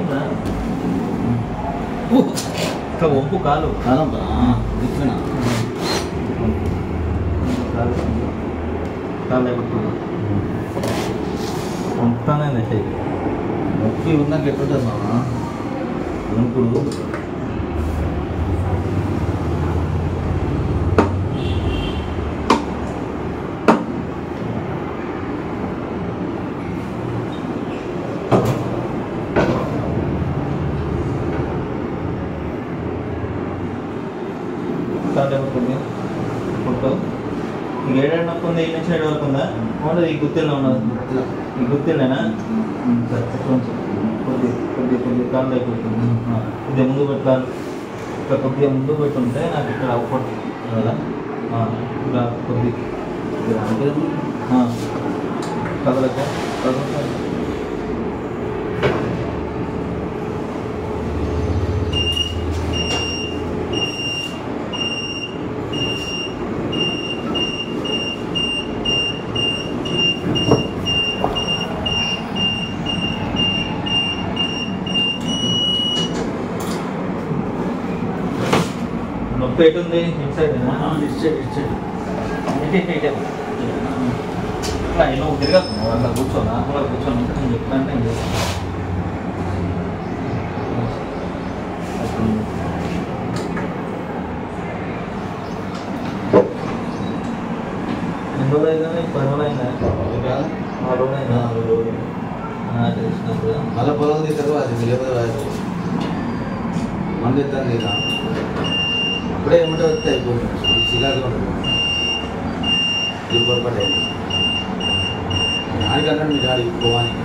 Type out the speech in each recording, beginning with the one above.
ఇట్లా వంపు కాలు కాలం ఇచ్చినా కాలు అయిపోతుంది వంపుతానే నొప్పి ఉన్నాక ఎట్లుంటుంది మామ వణుకుడు కాలు అయిపోతుంది పుట్టవు నీకు ఏడాడు నొప్పి ఉంది 8 నుంచి 7 వరకు ఉందా ఉండదు ఈ గుత్తిలో ఉన్నది ఈ గుత్తిలేనా కొంచెం కొద్ది కాలు అయిపోతుంది కొద్దిగా ముందు పెట్టాలి ఇక్కడ కొద్దిగా ముందు పెట్టుంటే నాకు ఇక్కడ అవ్వకూడదు కదా ఇక్కడ కొద్ది కదలక నొప్పి ఎటుంది ఇటు సైడ్ ఇట్లా నువ్వు తిరగకు అట్లా కూర్చోను అట్లా కూర్చొని ఉంటే నేను చెప్తాను నేను చేస్తాను ఎన్ని రోజులు అయిందా 10 రోజులు అయిందా 6 రోజులు అయిందా 6 రోజులు తెలిసినప్పుడు మళ్ళీ పొలం తీస్తారు అది లేకపోతే మంది ఎత్తాను లేదా అప్పుడే ఏమంటే వస్తే అయిపోతుంది సిగాగా ఉండదు ఇది పొరపాటు అయింది ఆడికన్నా మీ డాడీ పోవానికి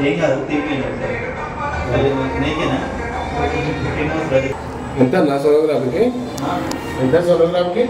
ఏం కాదు నీకేనా ఎంత నా సోనోగ్రాఫీకి ఎంత సోనోగ్రాఫీకి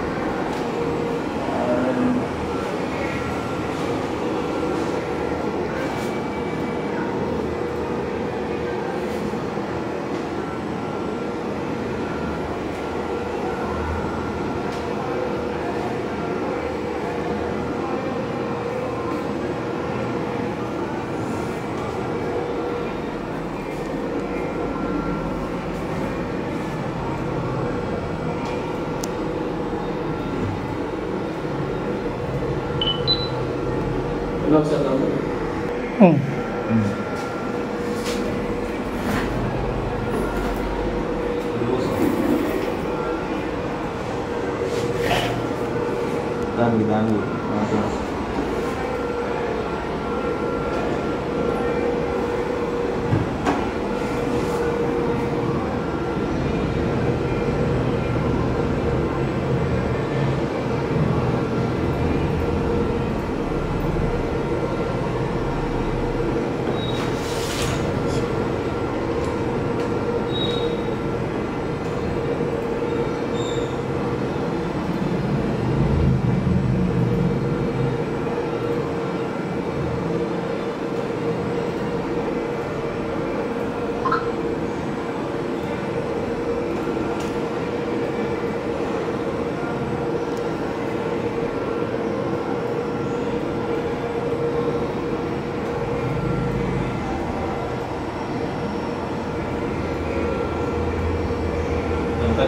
దానికి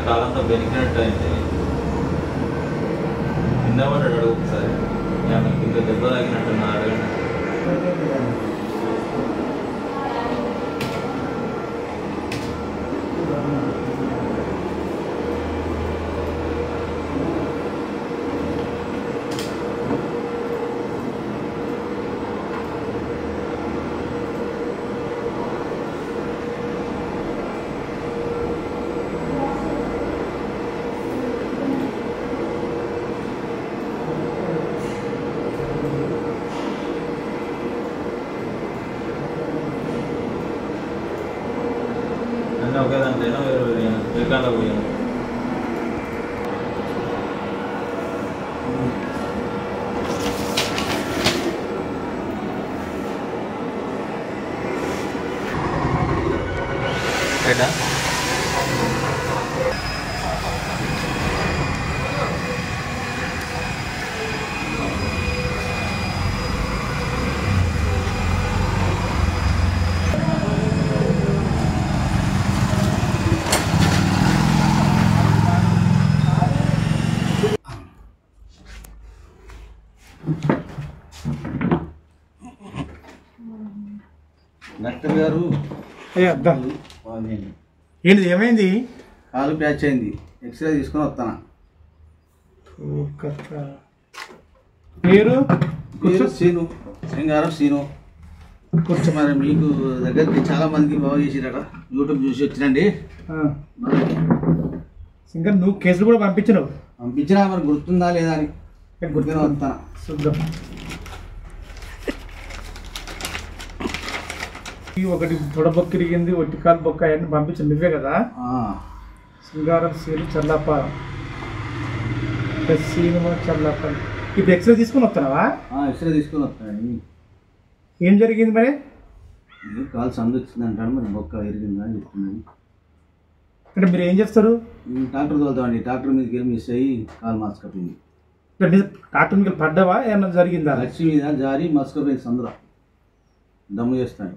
కాలంతో బెనికినట్టు అయింది కింద పడ్డాడు ఒకసారి కింద దెబ్బ తాగినట్టు నా అడగండి అన్నీ ఒకే దాంట్లో వేరు వేరు ఏకాంలో పోయాను. రైటా డాక్టర్ గారు అయ్యా అర్థం ఏంటి ఏమైంది? కాలు ప్యాచ్ అయింది, ఎక్స్రే తీసుకొని వస్తాను. పేరు సీను, సింగారం సీను. కూర్చో. మరి మీకు దగ్గరికి చాలా మందికి బాగా చేసిరట, యూట్యూబ్ చూసి వచ్చినండి. ఇంకా నువ్వు కేసులు కూడా పంపించినావు. పంపించినా మరి గుర్తుందా లేదా అని గుర్తుగా వస్తాను. చూద్దాం. ఒకటి తొడబొక్క ఇరిగింది, ఒట్టికాలు బొక్క అవన్నీ పంపించండి నువ్వే కదా? సింగారం సీను చల్లపారం సీను చల్లపారం. ఇప్పుడు ఎక్స్రే తీసుకుని వస్తున్నావా? ఎక్స్రే తీసుకొని వస్తానండి. ఏం జరిగింది మరి? కాలు సందు వచ్చింది అంటాడు, మరి బొక్క ఇరిగిందా అని చెప్తున్నాను. అంటే మీరు ఏం చేస్తారు? డాక్టర్ తోలుతామండి. డాక్టర్ మీదకి వెళ్ళి మిస్ అయ్యి కాలు మస్కపోయింది. డాక్టర్ మీద పడ్డావా? ఏమన్నా జరిగిందా? లక్ష్మి మీద జారి మస్కపోయింది. సందులో దమ్ము చేస్తాడు.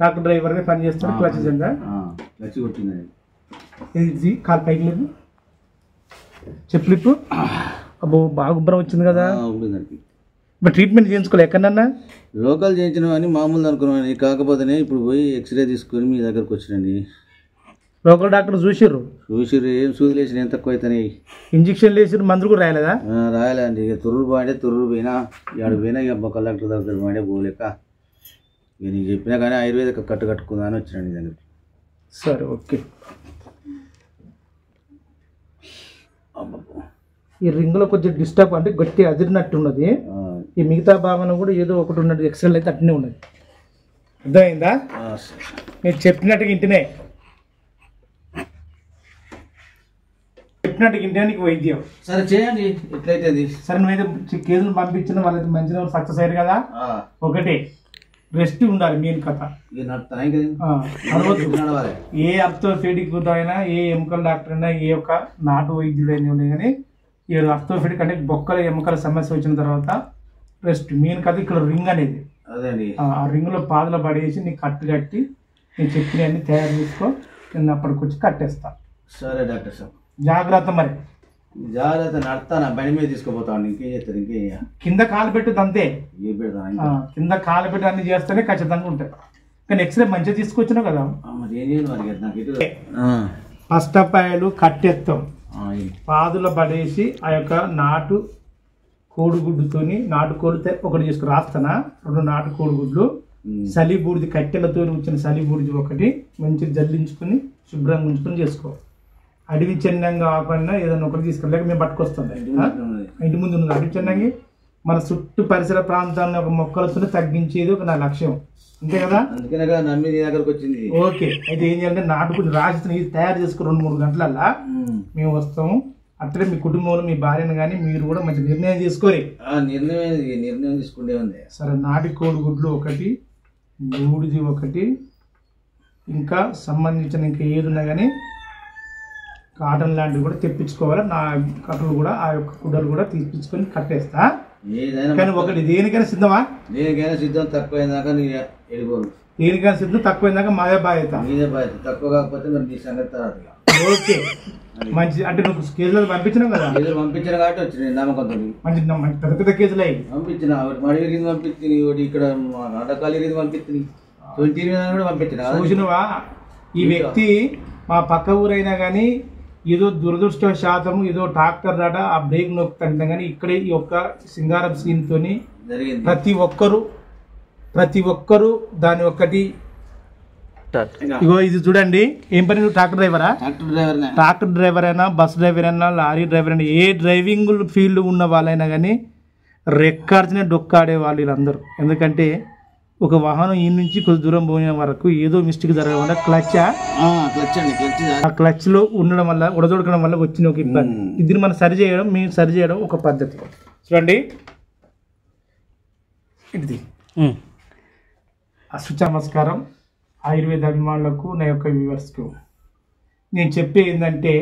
డాక్టర్ డ్రైవర్గా పని చేస్తాడు. క్లచ్ లచ్చి కొట్టిందండి. ఇది కాలు పైకి లేదు, చెప్పులిప్పు. అబ్బో బాగా ఉబ్బరం వచ్చింది కదా. ఇప్పుడు ట్రీట్మెంట్ చేయించుకోలే ఎక్కడన్నా? లోకల్ చేయించిన అని మామూలు అనుకున్నాను, కాకపోతేనే ఇప్పుడు పోయి ఎక్స్రే తీసుకొని మీ దగ్గరకు వచ్చినండి. Local doctor చూసిర్రు? ఏం సూదులు వేసిన ఏం తక్కువ అవుతాయి. ఇంజక్షన్లు వేసిర్రు, మందులు కూడా రాయలేదా? రాయాలండి. ఇక తుర్రు పోయింటే తుర్రు పోయినా, ఇవాడు పోయినా ఇక బొక్కల డాక్టర్ దగ్గర పోయింటే పోలేక ఇక నీకు చెప్పినా కానీ ఆయుర్వేదిక కట్టు కట్టుకుందా అని వచ్చినాను నీ దగ్గరికి. సరే ఓకే. ఈ రింగ్లో కొంచెం డిస్టర్బ్ అంటే గట్టి అదిరినట్టున్నది. ఈ మిగతా భాగంలో కూడా ఏదో ఒకటి ఉన్నది, ఎక్స్రేలు అయితే అట్నే ఉన్నది. అర్థమైందా? మీరు చెప్పినట్టుగా ఇంటినే ఇంటికి వైద్యం. సరే చేయండి ఎట్లయితే అది. సరే నువ్వైతే కేసులు పంపించిన వాళ్ళైతే మంచిగా సక్సెస్ అయ్యారు కదా. ఒకటి రెస్ట్ ఉండాలి మెయిన్ కథ. ఏ ఆర్థోపెడిక్ అయినా, ఏ ఎముకల డాక్టర్ అయినా, ఏ ఒక్క నాటు వైద్యుడైనా ఉన్నాయి కానీ ఈ ఆర్థోపెడిక్ అంటే బొక్కల ఎముకల సమస్య వచ్చిన తర్వాత రెస్ట్ మెయిన్ కథ. ఇక్కడ రింగ్ అనేది ఆ రింగ్లో పాదలు పడేసి నీకు కట్టు కట్టి నేను చెప్పినవన్నీ తయారు చేసుకో, నేను అప్పటికి వచ్చి కట్టేస్తా. సరే డాక్టర్ సార్. జాగ్రత్త మరి. జాగ్రత్త నడతాను, బండి మీద తీసుకుపోతాను. ఇంకేం చేస్తారు? ఇంకేం కింద కాలు పెట్టుది అంతే. కింద కాలు పెట్టి అన్ని చేస్తేనే ఖచ్చితంగా ఉంటాయి. కానీ ఎక్స్రే మంచిగా తీసుకొచ్చినావు కదా. ఫస్ట్ అప్పాయలు కట్టెత్తాం, పాదుల పడేసి ఆ యొక్క నాటు కోడిగుడ్డుతోని, నాటు కోడితే ఒకటి చేసుకుని రాస్తానా, 2 నాటు కోడిగుడ్లు, చలి బూడిది కట్టెలతో వచ్చిన చలి బూడిది ఒకటి మంచిగా జల్లించుకుని శుభ్రంగా ఉంచుకొని చేసుకో. అడవి చెన్నంగా కాకుండా ఏదైనా ఒకటి తీసుకెళ్ళలేక మేము పట్టుకొస్తాం. ఇంటి ముందు ఉన్నది అడవి చెన్నంగి. మన చుట్టూ పరిసర ప్రాంతాలను ఒక మొక్కలతో తగ్గించేది ఒక నా లక్ష్యం, అంతే కదా? ఓకే. అయితే ఏం చేయాలంటే నాటుకుని రాసి తయారు చేసుకుని 2-3 గంటలల్లా మేము వస్తాము. అట్లే మీ కుటుంబంలో మీ భార్యను కానీ మీరు కూడా మంచి నిర్ణయం తీసుకోరి. నిర్ణయం తీసుకుంటే ఉంది. సరే, నాటి కోడిగుడ్లు ఒకటి, బూడిది ఒకటి, ఇంకా సంబంధించిన ఇంకా ఏది ఉన్నా కానీ కాటన్ లాంటివి కూడా తెప్పించుకోవాలి. నా కట్టలు కూడా ఆ యొక్క గుడ్డలు కూడా తీపించుకొని కట్టేస్తా. కానీ ఒకటి దేనికైనా సిద్ధమా? దేనికైనా సిద్ధం. తక్కువైందాక వెళ్ళిపోను. దేనికైనా సిద్ధం, తక్కువైందాక మాదే బాధ్యత. మీదే బాధ్యత. తక్కువ కాకపోతే మరి నీ సంగతి తర్వాత. ఓకే, మంచి. అంటే నువ్వు కేసులు పంపించినావు కదా? కేసులు పంపించిన కాబట్టి వచ్చిన నమ్మకంతో మంచి పెద్ద పెద్ద కేసులు అయ్యి పంపించిన. మడి రీతి పంపించింది, ఒకటి ఇక్కడ అడకాలి రీతి పంపించింది, 20 కూడా పంపించిన. చూసినవా? ఈ వ్యక్తి మా పక్క ఊరైనా కానీ ఏదో దురదృష్టవశాతం ఏదో ట్రాక్టర్ రాట ఆ బ్రేక్ నొక్కుతాంటే కానీ ఇక్కడే ఈ యొక్క సింగారం సీన్తో జరిగింది. ప్రతి ఒక్కరు దాని ఒక్కటి. ఇగో ఇది చూడండి, ఏం పని? నువ్వు ట్రాక్టర్ డ్రైవరా? ట్రాక్టర్ డ్రైవర్ అయినా, బస్ డ్రైవర్ అయినా, లారీ డ్రైవర్ అయినా, ఏ డ్రైవింగ్ ఫీల్డ్ ఉన్న వాళ్ళైనా కానీ రెక్కార్చిన డొక్కాడే వాళ్ళు వీళ్ళందరూ. ఎందుకంటే ఒక వాహనం ఈ నుంచి కొద్ది దూరం పోయిన వరకు ఏదో మిస్టేక్ జరగకుండా క్లచ్ అండి క్లచ్ ఆ క్లచ్ లో ఉండడం వల్ల ఉడదొడకడం వల్ల వచ్చిన ఒక ఇబ్బంది. దీన్ని మనం సరి చేయడం మేము సరి చేయడం ఒక పద్ధతి. చూడండి ఇది నమస్కారం ఆయుర్వేద అభిమానులకు నా యొక్క వ్యూవర్స్కు నేను చెప్పే ఏంటంటే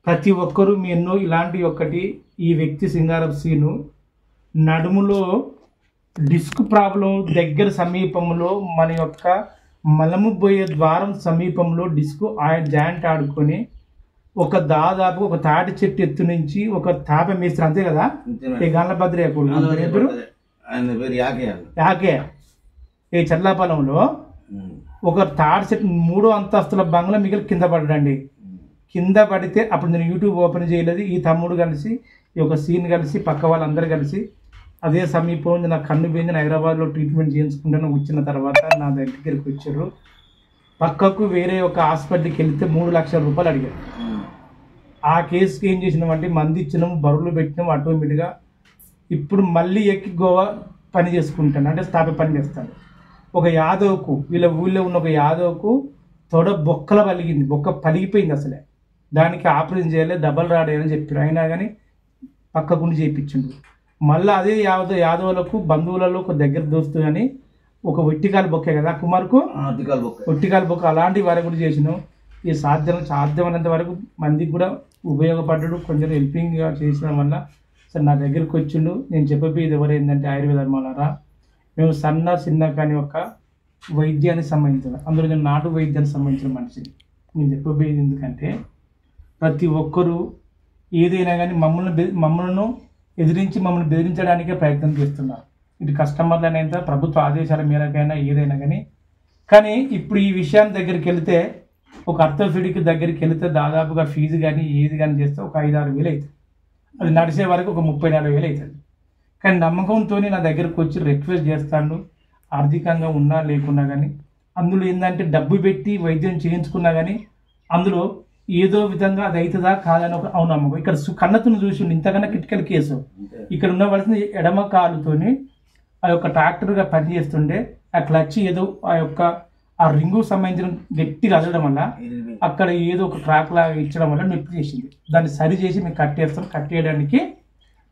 ప్రతి ఒక్కరూ మీ ఎన్నో ఇలాంటి ఒకటి ఈ వ్యక్తి సింగారం సీను నడుములో డిస్క్ ప్రాబ్లం దగ్గర సమీపంలో మన యొక్క మలము పోయే ద్వారం సమీపంలో డిస్క్ ఆయన జాయింట్ ఆడుకొని ఒక దాదాపు ఒక తాటి చెట్టు ఎత్తు నుంచి ఒక తాప మేస్త్రి అంతే కదా ఈ గల్లభద్ర యాకే ఈ చల్లాపాలెంలో ఒక తాటి చెట్టు 3వ అంతస్తుల బంగ్లా మిగిలి కింద పడ్డండి. కింద పడితే అప్పుడు నేను యూట్యూబ్ ఓపెన్ చేయలేదు. ఈ తమ్ముడు కలిసి ఈ యొక్క సీన్ కలిసి పక్క వాళ్ళందరూ కలిసి అదే సమీపంలో నా కన్ను పోయింది హైదరాబాద్లో ట్రీట్మెంట్ చేయించుకుంటాను. వచ్చిన తర్వాత నా దగ్గరికి వచ్చారు. పక్కకు వేరే ఒక హాస్పిటల్కి వెళ్తే 3 లక్షల రూపాయలు అడిగారు. ఆ కేసుకి ఏం చేసినామంటే మంది ఇచ్చినాము, బరువులు పెట్టినాము. ఆటోమేటిక్గా ఇప్పుడు మళ్ళీ ఎక్కి గోవా పని చేసుకుంటాను, అంటే స్థాపే పని చేస్తాను. ఒక యాదవ్కు వీళ్ళ ఊళ్ళో ఉన్న ఒక యాదవ్కు తొడ బొక్కల పలిగింది, బొక్క పలిగిపోయింది. అసలే దానికి ఆపరేషన్ చేయాలి, డబల్ రాడ్ వేయాలని చెప్పారు. అయినా కానీ పక్కకుండి చేయించిండు. మళ్ళీ అదే యాదవులకు బంధువులలో ఒక దగ్గర దోస్తు కానీ ఒక ఒట్టికాలు బొక్కే కదా కుమార్కు ఒట్టికాలు బొక్క అలాంటి వారికి కూడా చేసినాం. ఈ సాధ్యమైనంత వరకు మందికి కూడా ఉపయోగపడ్డాడు. కొంచెం హెల్పింగ్గా చేసిన వల్ల సరే నా దగ్గరికి వచ్చిండు. నేను చెప్పేది ఎవరు ఏంటంటే ఆయుర్వేద ధర్మాలరా మేము చిన్న కానీ ఒక వైద్యానికి సంబంధించిన అందులో నేను నాటు వైద్యానికి సంబంధించిన మనిషిని. నేను చెప్పబోయేది ఎందుకంటే ప్రతి ఒక్కరూ ఏదైనా కానీ మమ్మల్ని ఎదిరించి మమ్మల్ని బెదిరించడానికే ప్రయత్నం చేస్తున్నారు. ఇటు కస్టమర్లనైనా ప్రభుత్వ ఆదేశాల మేరకైనా ఏదైనా కానీ ఇప్పుడు ఈ విషయాన్ని దగ్గరికి వెళితే ఒక ఆర్థోపెడిక్ దగ్గరికి వెళితే దాదాపుగా ఫీజు కానీ ఏది కానీ చేస్తే ఒక 5-6 వేలు అవుతుంది. అది నడిచే వరకు ఒక 30-40 వేలు అవుతుంది. కానీ నమ్మకంతో నా దగ్గరకు వచ్చి రిక్వెస్ట్ చేస్తాను, ఆర్థికంగా ఉన్నా లేకున్నా కానీ అందులో ఏంటంటే డబ్బు పెట్టి వైద్యం చేయించుకున్నా కానీ అందులో ఏదో విధంగా అది అవుతుందా కాదని ఒక అవునమ్మకం. ఇక్కడ కన్నతును చూసి ఇంతకన్నా క్రిటికల్ కేసు ఇక్కడ ఉండవలసిన ఎడమ కాలుతోని ఆ యొక్క ట్రాక్టర్గా పనిచేస్తుండే ఆ క్లచ్ ఏదో ఆ రింగు సంబంధించిన గట్టిగా అదడం వల్ల అక్కడ ఏదో ఒక ట్రాక్ లాగా ఇచ్చడం వల్ల నొప్పి చేసింది. దాన్ని సరి చేసి మేము కట్టేస్తాం. కట్టేయడానికి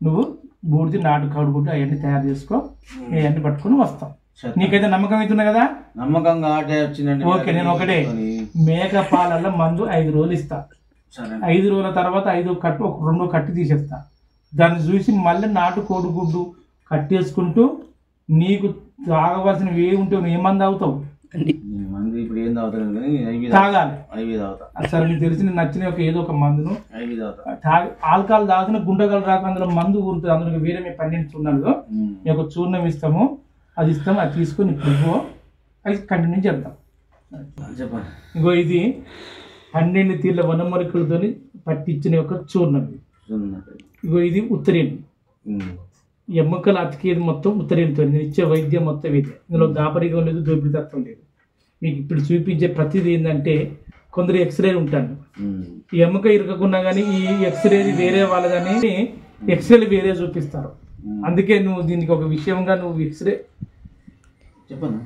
నువ్వు బూడిది నాటు కాడుగుడ్డు అవన్నీ తయారు చేసుకో, అవన్నీ పట్టుకుని వస్తాం. నీకైతే నమ్మకం అవుతున్నా కదా? నమ్మకంగా ఓకే. నేను ఒకటే మేక పాలల్లో మందు 5 రోజులు ఇస్తా. 5 రోజుల తర్వాత 5 కట్టు ఒక 2 కట్టి తీసేస్తా. దాన్ని చూసి మళ్ళీ నాటు కోడిగుడ్డు కట్టేసుకుంటూ నీకు తాగవలసినవి ఏ ఉంటే నువ్వు ఏమంది అవుతావు తాగాలి. సరే నీకు తెలిసిన నచ్చిన ఏదో ఒక మందును ఆల్కహాల్ తాగిన గుండెగలు రాక అందులో మందు ఊరుతుంది. అందులో వేరే మేము 12 చూర్ణాలు ఒక చూర్ణం ఇస్తాము, అది ఇస్తాము. అది తీసుకొని ఇప్పుడు అది కంటిన్యూ చేద్దాం. ఇంకో ఇది 12 తీర్ల వనమూలికలతో పట్టించిన యొక్క చూర్ణం. ఇగో ఇది ఉత్తరేణి ఎమ్మకలు అతికేది మొత్తం ఉత్తరేణితో. నేను ఇచ్చే వైద్యం మొత్తం ఇదే. ఇందులో దాపరికం లేదు, దోపిడితత్వం లేదు. మీకు ఇప్పుడు చూపించే ప్రతిదీ ఏంటంటే కొందరు ఎక్స్రే ఉంటాను. ఈ ఎమ్మక ఇరగకున్నా కానీ ఈ ఎక్స్రేది వేరే వాళ్ళదని ఎక్స్రేలు వేరే చూపిస్తారు. అందుకే నువ్వు దీనికి ఒక విషయంగా నువ్వు ఎక్స్రే చెప్పను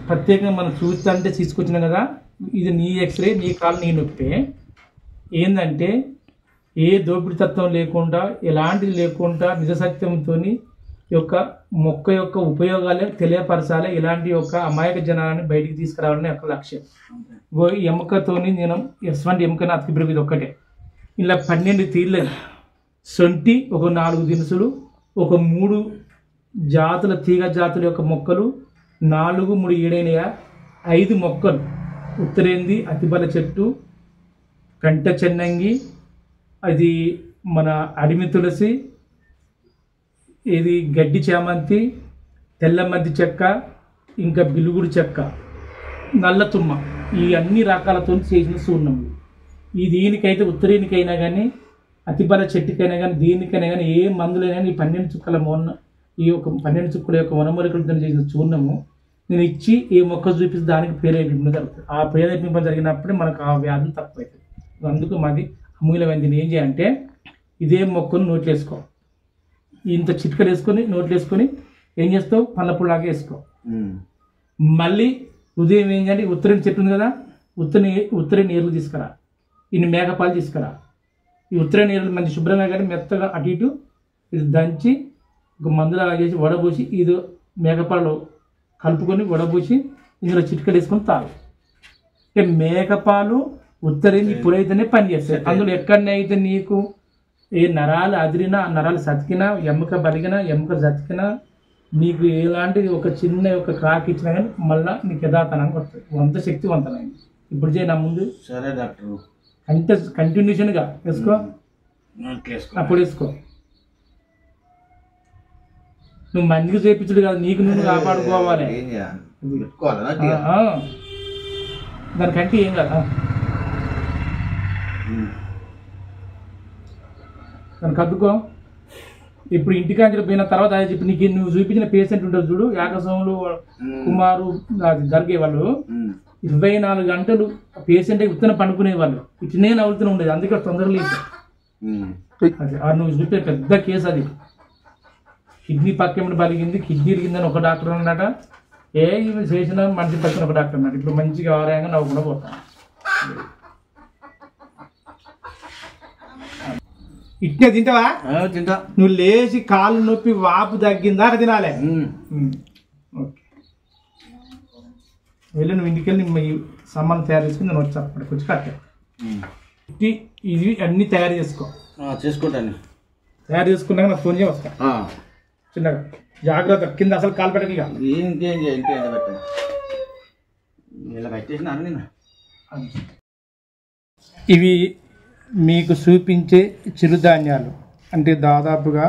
ప్రత్యేకంగా మనం చూస్తా అంటే తీసుకొచ్చినాం కదా. ఇది నీ ఎక్స్రే, నీ కాలు నీ నొప్పి. ఏంటంటే ఏ దోపిడితత్వం లేకుండా ఎలాంటిది లేకుండా నిజసత్యంతో యొక్క మొక్క యొక్క ఉపయోగాలే తెలియపరచాలి. ఇలాంటి యొక్క అమాయక జనాన్ని బయటికి తీసుకురావాలని యొక్క లక్ష్యం. ఈ ఎముకతోని నేను ఎటువంటి ఎముకని అతికిపిరకు ఇది ఒక్కటే. ఇలా 12 తీర్లు సొంటి, ఒక 4 దినుసులు, ఒక 3 జాతుల తీగ జాతుల యొక్క మొక్కలు, 4 3 7 5 మొక్కలు, ఉత్తరేంది, అతిబల చెట్టు, కంట చెన్నంగి, అది మన అడిమి తులసి, ఇది గడ్డి చామంతి, తెల్లమద్ది చెక్క, ఇంకా బిలుగుడు చెక్క, నల్ల తుమ్మ, ఈ అన్ని రకాలతో చేసిన చూర్ణములు. ఈ దీనికైతే ఉత్తరేనికైనా కానీ అతిబల చెట్టుకైనా కానీ దీనికైనా కానీ ఏ మందులైనా ఈ 12 చుక్కల ఈ యొక్క 12 చుక్కల యొక్క వనమూలికలతో చేసిన చూర్ణము నేను ఇచ్చి ఏ మొక్క చూపిస్తే దానికి ప్రేరేపింపడం జరుగుతుంది. ఆ ప్రేరేపింపడం జరిగినప్పుడే మనకు ఆ వ్యాధులు తక్కువ అవుతుంది. అందుకు మాది అమూల్యమైనది. ఏం చేయాలంటే ఇదే మొక్కను నోట్లు వేసుకో, ఇంత చిట్కలు వేసుకొని నోట్లు వేసుకొని ఏం చేస్తావు, పళ్ళపులాగా వేసుకో. మళ్ళీ ఉదయం ఏంటంటే ఉత్తరం చెట్టు ఉంది కదా, ఉత్తర నీళ్ళు తీసుకురా, ఇన్ని మేకపాలు తీసుకురా. ఈ ఉత్తర నీళ్ళు మంచి శుభ్రంగా కానీ మెత్తగా అటు ఇటు ఇది దంచి ఒక మందులాగా చేసి వడబోసి ఇది మేకపాలు కలుపుకొని వడబోసి ఇందులో చిటికలు వేసుకొని తాగు. అంటే మేకపాలు ఉత్తరేంది ఇప్పుడైతేనే పనిచేస్తాయి. అందులో ఎక్కడనైతే నీకు ఏ నరాలు అదిరినా, నరాలు సతికినా, ఎముక బలిగినా, ఎముక సతికినా, నీకు ఎలాంటిది ఒక చిన్న ఒక క్రాక్ ఇచ్చినా కానీ మళ్ళీ నీకు యథాతనానికి వస్తుంది. అంత శక్తివంతమైంది. ఇప్పుడు చేయి నా ముందు. సరే డాక్టర్. అంటే కంటిన్యూషన్గా వేసుకో, అప్పుడు వేసుకో. నువ్వు మందికి చేయించుడు కాదు, నీకు నువ్వు కాపాడుకోవాలి. దానికంటే ఏం కదా, దానికి అద్దుకో. ఇప్పుడు ఇంటికాంచి పోయిన తర్వాత అది చెప్పి నీకు నువ్వు చూపించిన పేషెంట్ ఉంటుంది చూడు, యాకసంలో కుమారు అది జరిగే వాళ్ళు 24 గంటలు పేషెంట్ ఉత్తన పండుకునే వాళ్ళు ఇట్లనే నవ్వుతూనే ఉండేది. అందుకే తొందరగా లేదు. అది నువ్వు చూపే పెద్ద కేసు. అది కిడ్నీ పక్కేమిటి బలిగింది, కిడ్నీ ఇరిగిందని ఒక డాక్టర్ అన్నట, ఏ ఇవి చేసిన మనిషి పక్కన ఒక డాక్టర్ అన్నాడు. ఇప్పుడు మంచిగా ఆరోగ్యంగా నవ్వకుండా పోతాను. ఇట్నే తింటావా? తింటా. నువ్వు లేచి కాళ్ళు నొప్పి వాపు తగ్గిందాక తినాలి. ఓకే, వెళ్ళి నువ్వు ఇంటికెళ్ళి ఈ సామాన్లు తయారు చేసుకుని నేను వచ్చి అప్పటికి వచ్చి కట్టా. ఇది అన్నీ తయారు చేసుకో. చేసుకుంటాను. తయారు చేసుకున్నాక నాకు ఫోన్ చేసి వస్తా. చిన్నగా జాగ్రత్త, కింద అసలు కాలు పెట్టక. ఇవి మీకు చూపించే చిరుధాన్యాలు అంటే దాదాపుగా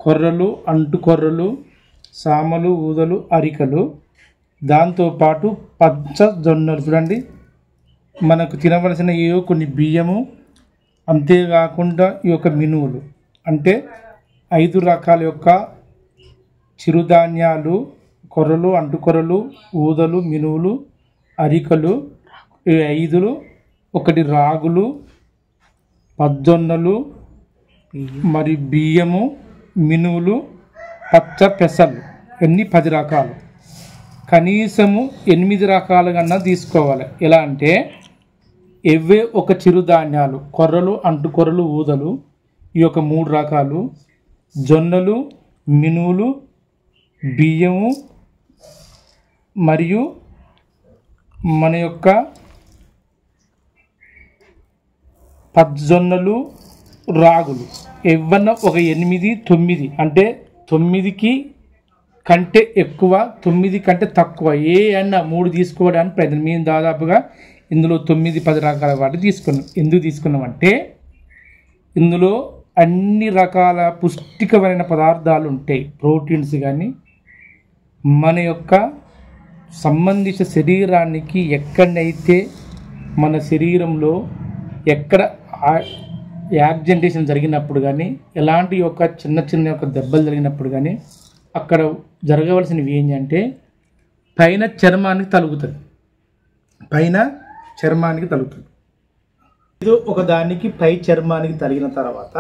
కొర్రలు, అంటు కొర్రలు, సామలు, ఊదలు, అరికలు, దాంతోపాటు పచ్చ జొన్నలు. చూడండి, మనకు తినవలసిన ఏవో కొన్ని బియ్యము, అంతేకాకుండా ఈ యొక్క మినువులు. అంటే 5 రకాల యొక్క చిరుధాన్యాలు, కొర్రలు, అంటుకొర్రలు, ఊదలు, మినువులు, అరికలు, 5, 1 రాగులు, పజ్జొన్నలు, మరి బియ్యము, మినువులు, పచ్చ పెసలు, అన్నీ 10 రకాలు. కనీసము 8 రకాలు కన్నా తీసుకోవాలి. ఎలా అంటే ఎవే ఒక చిరుధాన్యాలు, కొర్రలు, అంటుకొర్రలు, ఊదలు, ఈ యొక్క 3 రకాలు, జొన్నలు, మినువులు, బియ్యము, మరియు మన యొక్క పజ్జొన్నలు, రాగులు, ఏవన్నా ఒక 8, 9 అంటే 9కి కంటే ఎక్కువ, 9 కంటే తక్కువ ఏ అన్నా 3 తీసుకోవడానికి ప్రయత్నం. మేము దాదాపుగా ఇందులో 9, 10 రకాల వాటి తీసుకున్నాం. ఎందుకు తీసుకున్నామంటే ఇందులో అన్ని రకాల పుష్టికరమైన పదార్థాలు ఉంటాయి. ప్రోటీన్స్ కానీ మన యొక్క సంబంధిత శరీరానికి ఎక్కడైతే మన శరీరంలో ఎక్కడ యాక్సిడెంటేషన్ జరిగినప్పుడు కానీ, ఎలాంటి యొక్క చిన్న యొక్క దెబ్బలు జరిగినప్పుడు కానీ అక్కడ జరగవలసినవి ఏంటంటే పైన చర్మానికి తలుగుతుంది. ఇది ఒక దానికి పై చర్మానికి తగిలిన తర్వాత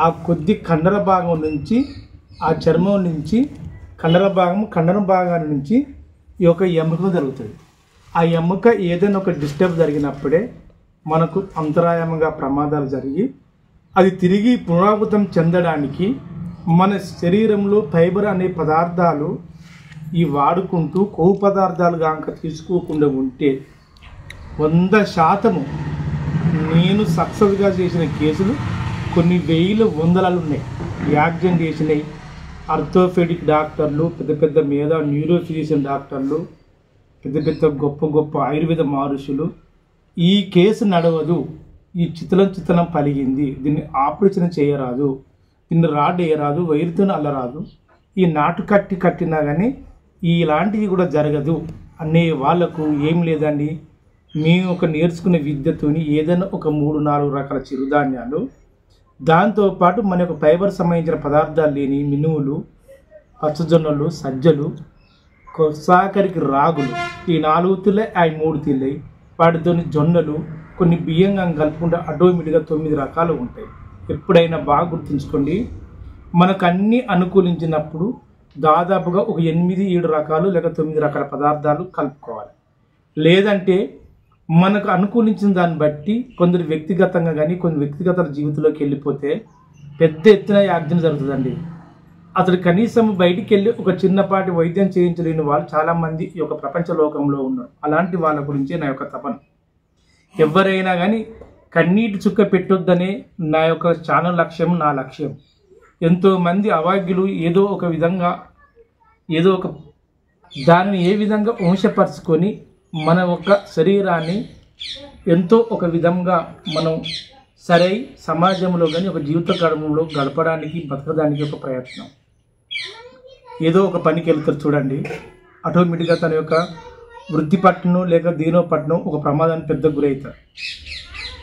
ఆ కొద్ది కండర భాగం నుంచి, ఆ చర్మం నుంచి కండర భాగాల నుంచి ఈ యొక్క ఎముక జరుగుతుంది. ఆ ఎముక ఏదైనా ఒక డిస్టర్బ్ జరిగినప్పుడే మనకు అంతరాయంగా ప్రమాదాలు జరిగి అది తిరిగి పునరావృతం చెందడానికి మన శరీరంలో ఫైబర్ అనే పదార్థాలు ఈ వాడుకుంటూ కొవ్వు పదార్థాలు కనుక తీసుకోకుండా ఉంటే 100% నేను సక్సెస్గా చేసిన కేసులు కొన్ని వేల వందలు ఉన్నాయి. యాక్సిడెంట్ చేసినాయి. ఆర్థోపెడిక్ డాక్టర్లు, పెద్ద న్యూరో ఫిజిషియన్ డాక్టర్లు, పెద్ద గొప్ప ఆయుర్వేద మహర్షులు ఈ కేసు నడవదు, ఈ చిత్తలం పలిగింది, దీన్ని ఆపరేషన్ చేయరాదు, దీన్ని రాడ్ వేయరాదు, వైరుతో అల్లరాదు, ఈ నాటు కట్టినా కానీ ఇలాంటివి కూడా జరగదు అనే వాళ్ళకు ఏం లేదండి. మేము ఒక నేర్చుకునే విద్యతోని ఏదైనా ఒక 3-4 రకాల చిరుధాన్యాలు, దాంతోపాటు మన యొక్క ఫైబర్ సంబంధించిన పదార్థాలు లేని మినువులు, పచ్చజొన్నలు, సజ్జలు, సాకరికి రాగులు, ఈ 4 తిల్లే, అవి 3 తిల్లే, వాటితో జొన్నలు, కొన్ని బియ్యంగా కలుపుకుంటే ఆటోమేటిక్గా 9 రకాలు ఉంటాయి. ఎప్పుడైనా బాగా గుర్తుంచుకోండి, మనకు అన్నీ అనుకూలించినప్పుడు దాదాపుగా ఒక 8-7 రకాలు లేక 9 రకాల పదార్థాలు కలుపుకోవాలి. లేదంటే మనకు అనుకూలించిన దాన్ని బట్టి కొందరు వ్యక్తిగతంగా కానీ కొన్ని వ్యక్తిగత జీవితంలోకి వెళ్ళిపోతే పెద్ద ఎత్తున యాజ్ఞం జరుగుతుందండి. అతడు కనీసం బయటికి వెళ్ళి ఒక చిన్నపాటి వైద్యం చేయించలేని వాళ్ళు చాలామంది ఈ యొక్క ప్రపంచ లోకంలో ఉన్నారు. అలాంటి వాళ్ళ గురించే నా యొక్క తపన. ఎవరైనా కానీ కన్నీటి చుక్క పెట్టొద్దనే నా యొక్క ఛానల్ లక్ష్యం, నా లక్ష్యం. ఎంతోమంది అవాగ్యులు ఏదో ఒక విధంగా ఏదో ఒక దానిని ఏ విధంగా వంశపరుచుకొని మన యొక్క శరీరాన్ని ఎంతో ఒక విధంగా మనం సరై సమాజంలో కానీ ఒక జీవిత కాలంలో గడపడానికి బతకడానికి ఒక ప్రయత్నం. ఏదో ఒక పనికి వెళ్తారు చూడండి, ఆటోమేటిక్గా తన యొక్క వృద్ధి పట్టును లేక దేనో పట్టును ఒక ప్రమాదానికి పెద్ద గురవుతారు.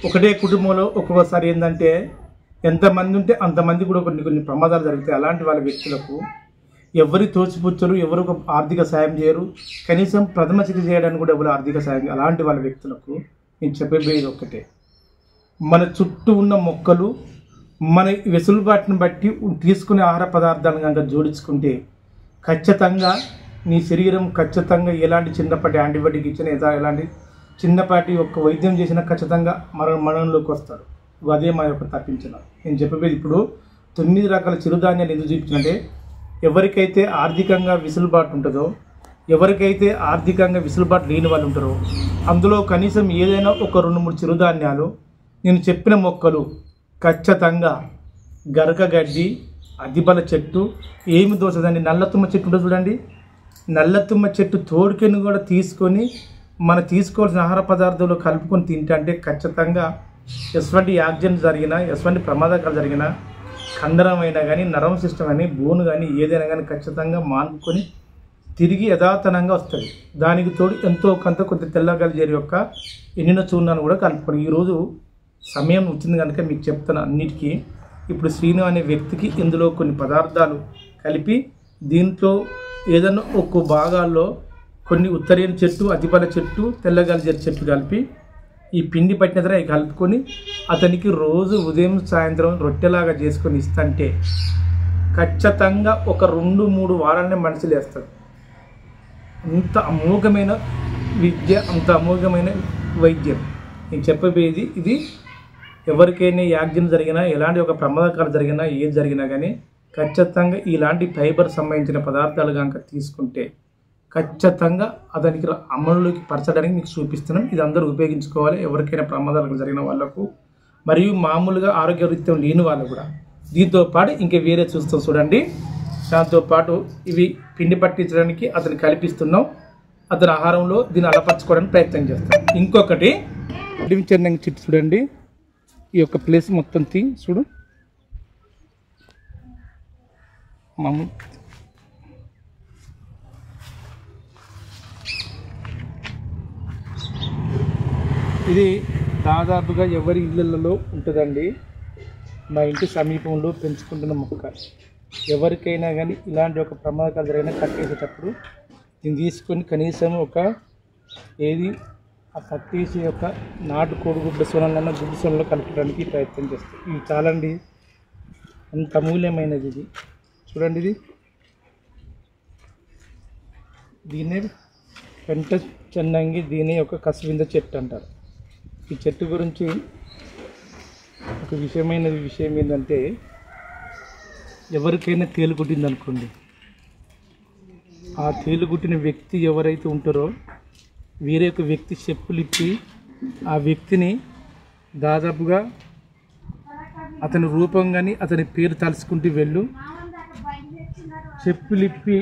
ఒకటే కుటుంబంలో ఒక్కొక్కసారి ఏంటంటే ఎంతమంది ఉంటే అంతమంది కూడా కొన్ని ప్రమాదాలు జరుగుతాయి. అలాంటి వాళ్ళ వ్యక్తులకు ఎవరి తోచిపుచ్చరు, ఎవరు ఒక ఆర్థిక సాయం చేయరు, కనీసం ప్రథమ చికిత్స చేయడానికి కూడా ఎవరు ఆర్థిక సాయం చేయరు. అలాంటి వాళ్ళ వ్యక్తులకు నేను చెప్పేది ఒక్కటే, మన చుట్టూ ఉన్న మొక్కలు మన వెసులుబాటును బట్టి తీసుకునే ఆహార పదార్థాలను కనుక జోడించుకుంటే ఖచ్చితంగా నీ శరీరం ఖచ్చితంగా ఎలాంటి చిన్నపాటి యాంటీబయాటిక్ ఇచ్చినా ఎలాంటి చిన్నపాటి ఒక వైద్యం చేసినా ఖచ్చితంగా మరణంలోకి వస్తాడు. అదే మా యొక్క తప్పించిన నేను చెప్పేది. ఇప్పుడు 9 రకాల చిరుధాన్యాలు ఎందుకు చూపించినంటే ఎవరికైతే ఆర్థికంగా వెసులుబాటు ఉంటుందో, ఎవరికైతే ఆర్థికంగా వెసులుబాటు లేని వాళ్ళు ఉంటారో అందులో కనీసం ఏదైనా ఒక 2-3 చిరుధాన్యాలు నేను చెప్పిన మొక్కలు ఖచ్చితంగా గరకగడ్డి, అదిబల చెట్టు, ఏమి దోసదండి నల్లతుమ్మ చెట్టు ఉంటుంది చూడండి, నల్లతుమ్మ చెట్టు తోడుకెను కూడా తీసుకొని మనం తీసుకోవాల్సిన ఆహార పదార్థాలు కలుపుకొని తింటే అంటే ఖచ్చితంగా ఎటువంటి యాక్సిడెంట్ జరిగినా, ఎటువంటి ప్రమాదకాలు జరిగినా, కండరం అయినా కానీ, నరం సిస్టమ్ కానీ, బోను కానీ ఏదైనా కానీ ఖచ్చితంగా మానుకొని తిరిగి యథాతనంగా వస్తుంది. దానికి తోడు ఎంతో కొంత తెల్లగలిజేరి యొక్క ఎండిన చూర్ణాన్ని కూడా కలుపుకొని ఈరోజు సమయం వచ్చింది కనుక మీకు చెప్తాను అన్నిటికీ. ఇప్పుడు శ్రీను అనే వ్యక్తికి ఇందులో కొన్ని పదార్థాలు కలిపి దీంట్లో ఏదైనా ఒక్కో భాగాల్లో కొన్ని ఉత్తరేణి చెట్టు, అతిపల చెట్టు, తెల్లగలిజేరి చెట్టు కలిపి ఈ పిండి పట్టిన తర్వాత కలుపుకొని అతనికి రోజు ఉదయం సాయంత్రం రొట్టెలాగా చేసుకొని ఇస్తుంటే ఖచ్చితంగా ఒక 2-3 వారాలనే మనిషి లేస్తాడు. అంత అమోఘమైన విద్య, అంత అమోఘమైన వైద్యం. నేను చెప్పబోయేది ఇది. ఎవరికైనా యాక్సిడెంట్ జరిగినా, ఎలాంటి ఒక ప్రమాదకాలు జరిగినా, ఏది జరిగినా కానీ ఖచ్చితంగా ఇలాంటి ఫైబర్ సంబంధించిన పదార్థాలు కనుక తీసుకుంటే ఖచ్చితంగా అతనికి అమలులోకి పరచడానికి మీకు చూపిస్తున్నాం. ఇది అందరూ ఉపయోగించుకోవాలి. ఎవరికైనా ప్రమాదాలు జరిగిన వాళ్ళకు మరియు మామూలుగా ఆరోగ్యరీత్యం లేని వాళ్ళు కూడా. దీంతో పాటు ఇంకా వేరే చూస్తాం చూడండి. దాంతోపాటు ఇవి పిండి పట్టించడానికి అతను కల్పిస్తున్నాం. అతని ఆహారంలో దీన్ని అలపరచుకోవడానికి ప్రయత్నం చేస్తాం. ఇంకొకటి చెన్నంగి చెట్టు చూడండి, ఈ యొక్క ప్లేస్ మొత్తం చూడు మామూలు. ఇది దాదాపుగా ఎవరి ఇళ్ళల్లో ఉంటుందండి. మా ఇంటి సమీపంలో పెంచుకుంటున్న మొక్క. ఎవరికైనా కానీ ఇలాంటి ఒక ప్రమాదకాలు జరిగినా కట్టేసేటప్పుడు దీన్ని తీసుకొని కనీసం ఆ కట్టేసి యొక్క నాటు కోడిగుడ్డ సొనలన్నా గుడ్డు సొనలో కలపడానికి ప్రయత్నం చేస్తాం. ఇవి చాలండి, అంత అమూల్యమైనది ఇది. చూడండి, ఇది దీన్నే పెంట చెన్నంగి, దీని యొక్క కసివింద చెట్టు అంటారు. ఈ చెట్టు గురించి ఒక విషయం ఏంటంటే ఎవరికైనా తేలు కుట్టిందనుకోండి, ఆ తేలు కుట్టిన వ్యక్తి ఎవరైతే ఉంటారో వేరే ఒక వ్యక్తి చెప్పులిప్పి ఆ వ్యక్తిని దాదాపుగా అతని రూపం కానీ అతని పేరు తలుచుకుంటూ వెళ్ళు, చెప్పులిప్పి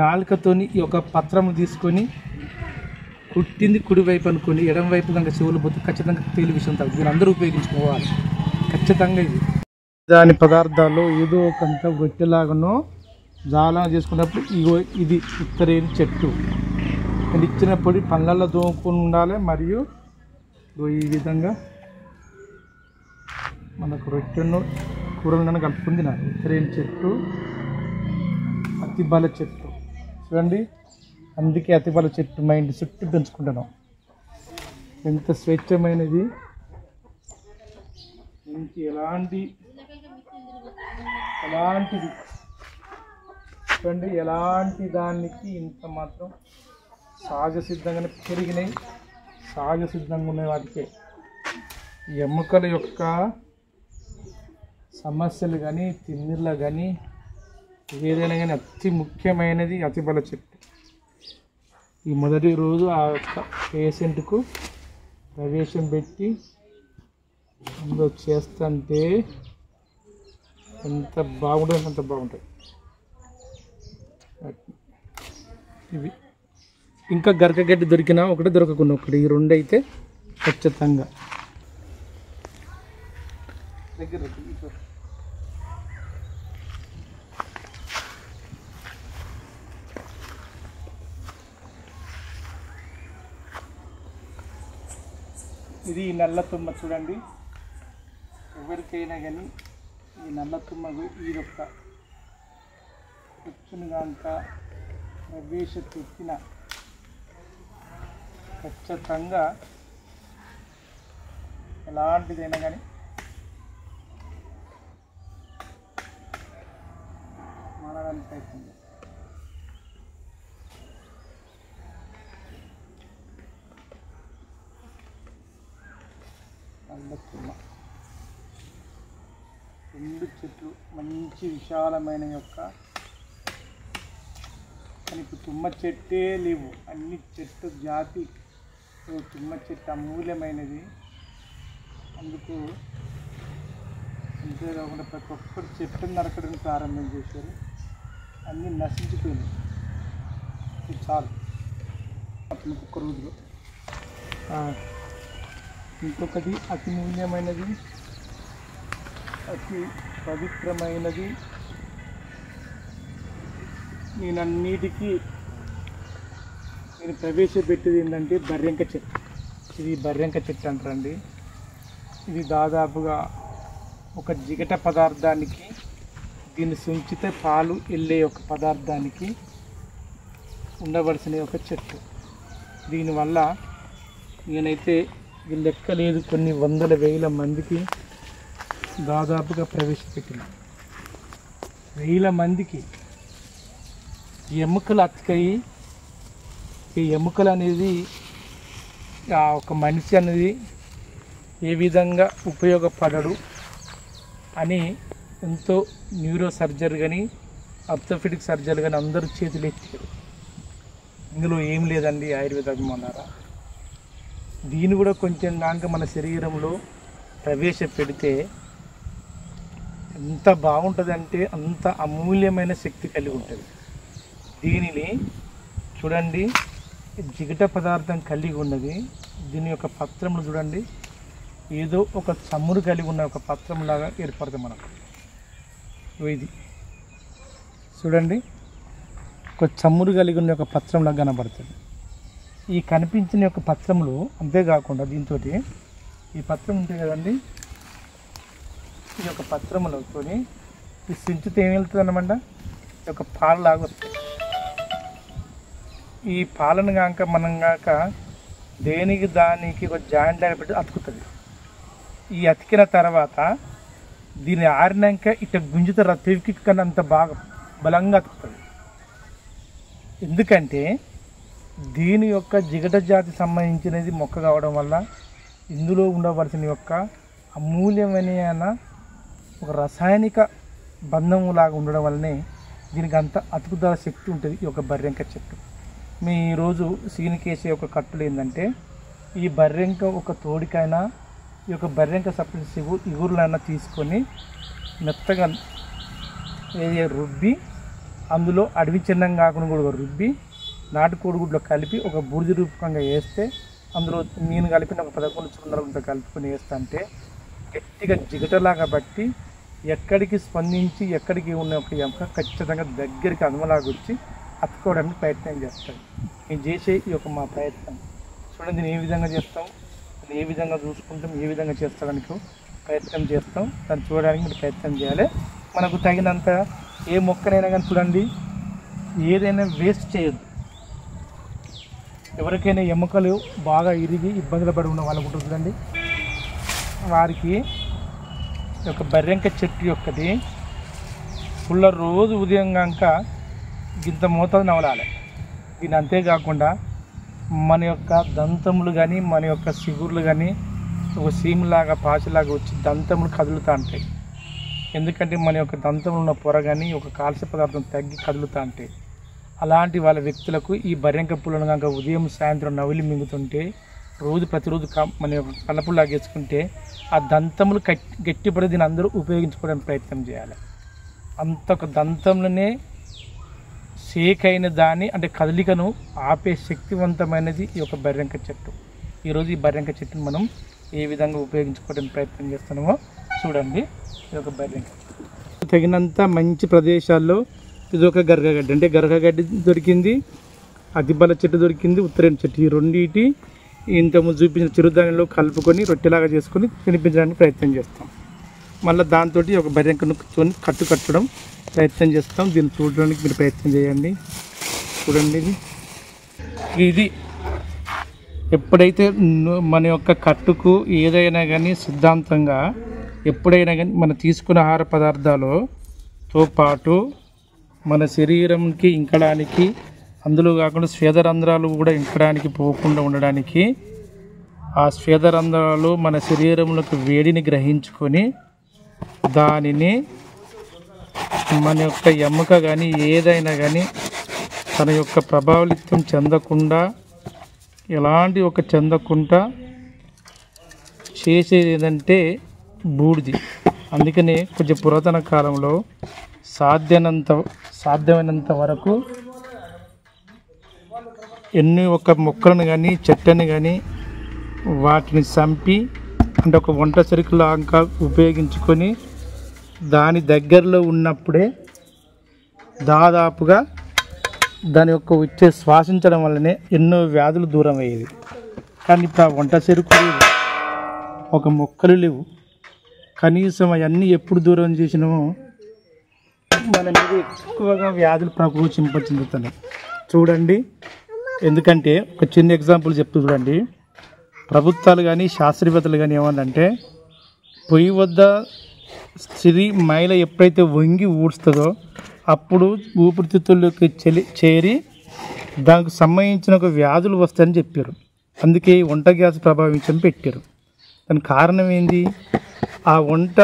నాలుకతోని ఈ యొక్క పత్రము తీసుకొని కుట్టింది కుడివైపు అనుకోండి, ఎడం వైపు కనుక చెవులు పోతే ఖచ్చితంగా తేలి విషయం తగ్గుతుంది. దీన్ని అందరూ ఉపయోగించుకోవాలి ఖచ్చితంగా. ఇది దాని పదార్థాల్లో ఏదో కొంత రొట్టెలాగానో జాలా చేసుకున్నప్పుడు ఇది ఉత్తరేణి చెట్టు. నేను ఇచ్చిన పొడి పళ్ళల్లో దోముకొని ఉండాలి. మరియు ఈ విధంగా మనకు రొట్టెను కూరలను కలుపుకుంది నా ఉత్తరేణి చెట్టు, అతిబల చెట్టు చూడండి. అందుకే అతిబల చెట్టు మా ఇంటి చుట్టూ పెంచుకుంటున్నాం. ఎంత స్వచ్ఛమైనది, ఇంక ఎలాంటిది చూడండి ఎలాంటి దానికి ఇంత మాత్రం సహజ సిద్ధంగానే పెరిగినాయి, సహజ సిద్ధంగా ఉన్నాయి. వాటికే ఎముకల యొక్క సమస్యలు కానీ తిమ్మిర్లు కానీ ఏదైనా కానీ అతి ముఖ్యమైనది అతిబల చెట్టు. ఈ మొదటి రోజు ఆ యొక్క పేషెంట్కు ప్రవేశం పెట్టి అందులో చేస్తుంటే ఎంత బాగుంటుంది, అంత బాగుంటుంది. ఇవి ఇంకా గరకగడ్డి దొరికినా ఒకటి, దొరకకుండా ఒకటి, ఈ రెండు అయితే ఖచ్చితంగా. ఇది నల్ల తుమ్మ చూడండి. ఎవరికైనా కానీ ఈ నల్ల తుమ్మకు ఇదొక్క కూర్చుని కనుక ప్రవేశపెట్టిన ఖచ్చితంగా ఎలాంటిదైనా కానీ మానడానికి అవుతుంది. నల్ల తుమ్మ రెండు చెట్లు మంచి విశాలమైన యొక్క, కానీ ఇప్పుడు తుమ్మ చెట్టే లేవు, అన్ని చెట్టు జాతి. తుమ్మ చెట్టు అమూల్యమైనది, అందుకు అంతేకాకుండా ప్రతి ఒక్కరు చెట్టును నరకడం ప్రారంభం చేశారు, అన్నీ నశించిపోయినాయి. ఇది చాలు ఒక్క రోజులో. ఇంకొకటి అతి మూల్యమైనది, అతి పవిత్రమైనది, నేనన్నిటికీ నేను ప్రవేశపెట్టేది ఏంటంటే బర్రెంక చెట్టు. ఇది బర్రెంక చెట్టు అంటారండి. ఇది దాదాపుగా ఒక జిగట పదార్థానికి, దీన్ని సుంచితే పాలు వెళ్ళే ఒక పదార్థానికి ఉండవలసిన ఒక చెట్టు. దీనివల్ల నేనైతే ఇది లెక్క లేదు, కొన్ని వందల వేల మందికి దాదాపుగా ప్రవేశపెట్టిన, వేల మందికి ఎముకలు అతికాయి. ఈ ఎముకలు అనేది ఒక మనిషి అనేది ఏ విధంగా ఉపయోగపడడు అని ఎంతో న్యూరో సర్జరీ కానీ ఆర్థోపెడిక్ సర్జరీ కానీ అందరూ చేతులు ఎత్తారు. ఇందులో ఏం లేదండి ఆయుర్వేదం అన్నారా. దీన్ని కూడా కొంచెం దాకా మన శరీరంలో ప్రవేశపెడితే ఎంత బాగుంటుందంటే అంత అమూల్యమైన శక్తి కలిగి ఉంటుంది. దీనిని చూడండి, జిగట పదార్థం కలిగి ఉన్నది. దీని యొక్క పత్రంలో చూడండి, ఏదో ఒక చమురు కలిగి ఉన్న ఒక పత్రంలాగా ఏర్పడుతుంది మనకు. ఇది చూడండి, ఒక చమురు కలిగి ఉన్న ఒక పత్రంలాగా కనబడుతుంది. ఈ కనిపించిన యొక్క పత్రంలో అంతేకాకుండా దీంతో ఈ పత్రం ఉంటుంది కదండి, ఈ యొక్క పత్రములతో ఈ సించుతో ఏం వెళ్తుంది అన్నమాట, ఈ యొక్క పాలలాగా వస్తుంది. ఈ పాలను కాక మనం కాక దేనికి దానికి ఒక జాయింట్ లాగా పెట్టి అతుకుతుంది. ఈ అతికిన తర్వాత దీన్ని ఆరినాక ఇట్లా గుంజుతారు, తెవికి కన్నా అంత బాగా బలంగా అతుకుతుంది. ఎందుకంటే దీని యొక్క జిగట జాతి సంబంధించినది మొక్క కావడం వల్ల ఇందులో ఉండవలసిన యొక్క అమూల్యమైన ఒక రసాయనిక బంధం లాగా ఉండడం వల్లనే దీనికి అంత అతుకుదల శక్తి ఉంటుంది ఈ యొక్క బర్రెంక చెట్టు. మీ ఈరోజు సీనికేసే ఒక కట్టులు ఏంటంటే, ఈ బర్రెంక ఒక తోడికైనా ఈ యొక్క బర్రెంక సపరేట్ ఇగురులైనా తీసుకొని మెత్తగా రుబ్బి అందులో అడవి చిన్నం కాకుండా కూడా రుబ్బి నాటుకోడిగుడ్లో కలిపి ఒక బూడిద రూపకంగా వేస్తే అందులో నేను కలిపిన ఒక 11 చున్నరతో కలుపుకొని వేస్తా అంటే గట్టిగా జిగటలాగా బట్టి ఎక్కడికి స్పందించి ఎక్కడికి ఉన్న ఒక ఎముక ఖచ్చితంగా దగ్గరికి అనుమలాగా వచ్చి అతుక్కోవడానికి ప్రయత్నం చేస్తాడు. నేను చేసే ఈ యొక్క మా ప్రయత్నం చూడండి, నేను ఏ విధంగా చేస్తాం, ఏ విధంగా చూసుకుంటాం, ఏ విధంగా చేస్తాడానికి ప్రయత్నం చేస్తాం. దాన్ని చూడడానికి మీరు ప్రయత్నం చేయాలి. మనకు తగినంత ఏ మొక్కనైనా కానీ చూడండి, ఏదైనా వేస్ట్ చేయొద్దు. ఎవరికైనా ఎముకలు బాగా ఇరిగి ఇబ్బందులు పడి ఉన్న వాళ్ళకు ఉంటుంది చూడండి, వారికి ఒక బర్రెంక చెట్టు యొక్కది పుల్ల రోజు ఉదయం కనుక ఇంత మోతాదు నవలాలి. దీని అంతేకాకుండా మన యొక్క దంతములు కానీ మన యొక్క సిగుర్లు కానీ ఒక సీములాగా పాచిలాగా వచ్చి దంతములు కదులుతూ ఉంటాయి. ఎందుకంటే మన యొక్క దంతంలో ఉన్న పొర కానీ ఒక కాల్స్య పదార్థం తగ్గి కదులుతూ ఉంటాయి. అలాంటి వాళ్ళ వ్యక్తులకు ఈ బర్రెంక పుల్లను కనుక ఉదయం సాయంత్రం నవిలి మింగుతుంటే ప్రతిరోజు మన యొక్క కలపులాగా వేసుకుంటే ఆ దంతములు గట్టిపడి దీన్ని అందరూ ఉపయోగించుకోవడానికి ప్రయత్నం చేయాలి. అంత ఒక దంతంలోనే షేక్ అయిన దాన్ని అంటే కదలికను ఆపే శక్తివంతమైనది ఈ యొక్క బర్రెంక చెట్టు. ఈరోజు ఈ బర్రెంక చెట్టును మనం ఏ విధంగా ఉపయోగించుకోవడానికి ప్రయత్నం చేస్తున్నామో చూడండి. ఇది ఒక బర్రెంక తగినంత మంచి ప్రదేశాల్లో ఇది ఒక గరగగడ్డి, అంటే గరగగడ్డి దొరికింది, అతిబల చెట్టు దొరికింది, ఉత్తరేణి చెట్టు. ఈ రెండింటి ఇంతకుముందు చూపించిన చిరుధాన్యంలో కలుపుకొని రొట్టెలాగా చేసుకొని తినిపించడానికి ప్రయత్నం చేస్తాం. మళ్ళీ దాంతో ఒక బర్రెంకను కట్టడం ప్రయత్నం చేస్తాం. దీన్ని చూడడానికి మీరు ప్రయత్నం చేయండి. చూడండి, ఇది ఎప్పుడైతే మన యొక్క కట్టుకు ఏదైనా కానీ సిద్ధాంతంగా ఎప్పుడైనా కానీ మనం తీసుకున్న ఆహార పదార్థాలతో పాటు మన శరీరంకి ఇంకడానికి, అందులో కాకుండా స్వేదరంధ్రాలు కూడా ఇంకడానికి పోకుండా ఉండడానికి ఆ స్వేదరంధ్రాలు మన శరీరంలోకి వేడిని గ్రహించుకొని దానిని మన యొక్క ఎముక కానీ ఏదైనా కానీ తన యొక్క ప్రభావితం చెందకుండా చెందకుండా చేసేది ఏంటంటే బూడిది. అందుకనే కొంచెం పురాతన కాలంలో సాధ్యమైనంత వరకు ఎన్ని ఒక మొక్కలను కానీ చెట్టుని కానీ వాటిని చంపి అంటే ఒక వంట సరుకులాగా ఉపయోగించుకొని దాని దగ్గరలో ఉన్నప్పుడే దాదాపుగా దాని యొక్క వచ్చే శ్వాసించడం వల్లనే ఎన్నో వ్యాధులు దూరం అయ్యేది. కానీ ఇప్పుడు ఆ వంట సరుకు లేవు, ఒక మొక్కలు లేవు. కనీసం అవన్నీ ఎప్పుడు దూరం చేసినామో మన మీద ఎక్కువగా వ్యాధులు చెందుతున్నాయి. చూడండి, ఎందుకంటే ఒక చిన్న ఎగ్జాంపుల్ చెప్తూ చూడండి. ప్రభుత్వాలు కానీ శాస్త్రవేత్తలు కానీ ఏమన్నంటే పొయ్యి వద్ద సిరి మైల ఎప్పుడైతే వంగి ఊడుస్తుందో అప్పుడు ఊపిరితిత్తుల్లోకి చేరి దానికి సంబంధించిన ఒక వ్యాధులు వస్తాయని చెప్పారు. అందుకే వంట గ్యాస్ ప్రభావించని పెట్టారు. దానికి కారణం ఏంది? ఆ వంట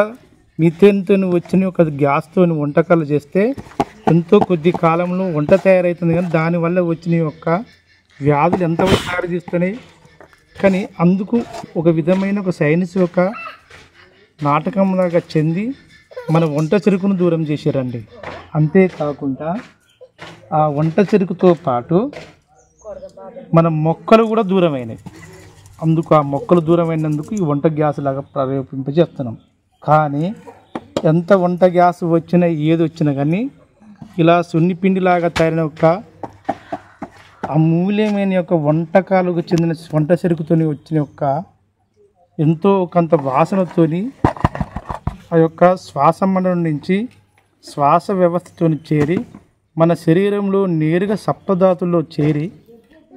మిథేన్తో వచ్చిన ఒక గ్యాస్తో వంటకాలు చేస్తే ఎంతో కొద్ది కాలంలో వంట తయారవుతుంది, కానీ దానివల్ల వచ్చిన యొక్క వ్యాధులు ఎంతవరకు దారితీస్తున్నాయి. కానీ అందుకు ఒక విధమైన ఒక సైన్స్ యొక్క నాటకంలాగా చెంది మన వంట చెరుకును దూరం చేశారండి. అంతేకాకుండా ఆ వంట చెరుకుతో పాటు మన మొక్కలు కూడా దూరమైనవి. అందుకు ఆ మొక్కలు దూరమైనందుకు ఈ వంట గ్యాస్ లాగా ప్రయోగింపజేస్తున్నాం. కానీ ఎంత వంట గ్యాస్ వచ్చినా ఏది వచ్చినా కానీ ఇలా సున్నిపిండిలాగా తయారైన ఒక అమూల్యమైన యొక్క వంటకాలకు చెందిన వంట చెరుకుతో వచ్చిన యొక్క ఎంతో కొంత వాసనతోని ఆ యొక్క శ్వాస మండలం నుంచి శ్వాస వ్యవస్థతో చేరి మన శరీరంలో నేరుగా సప్తధాతుల్లో చేరి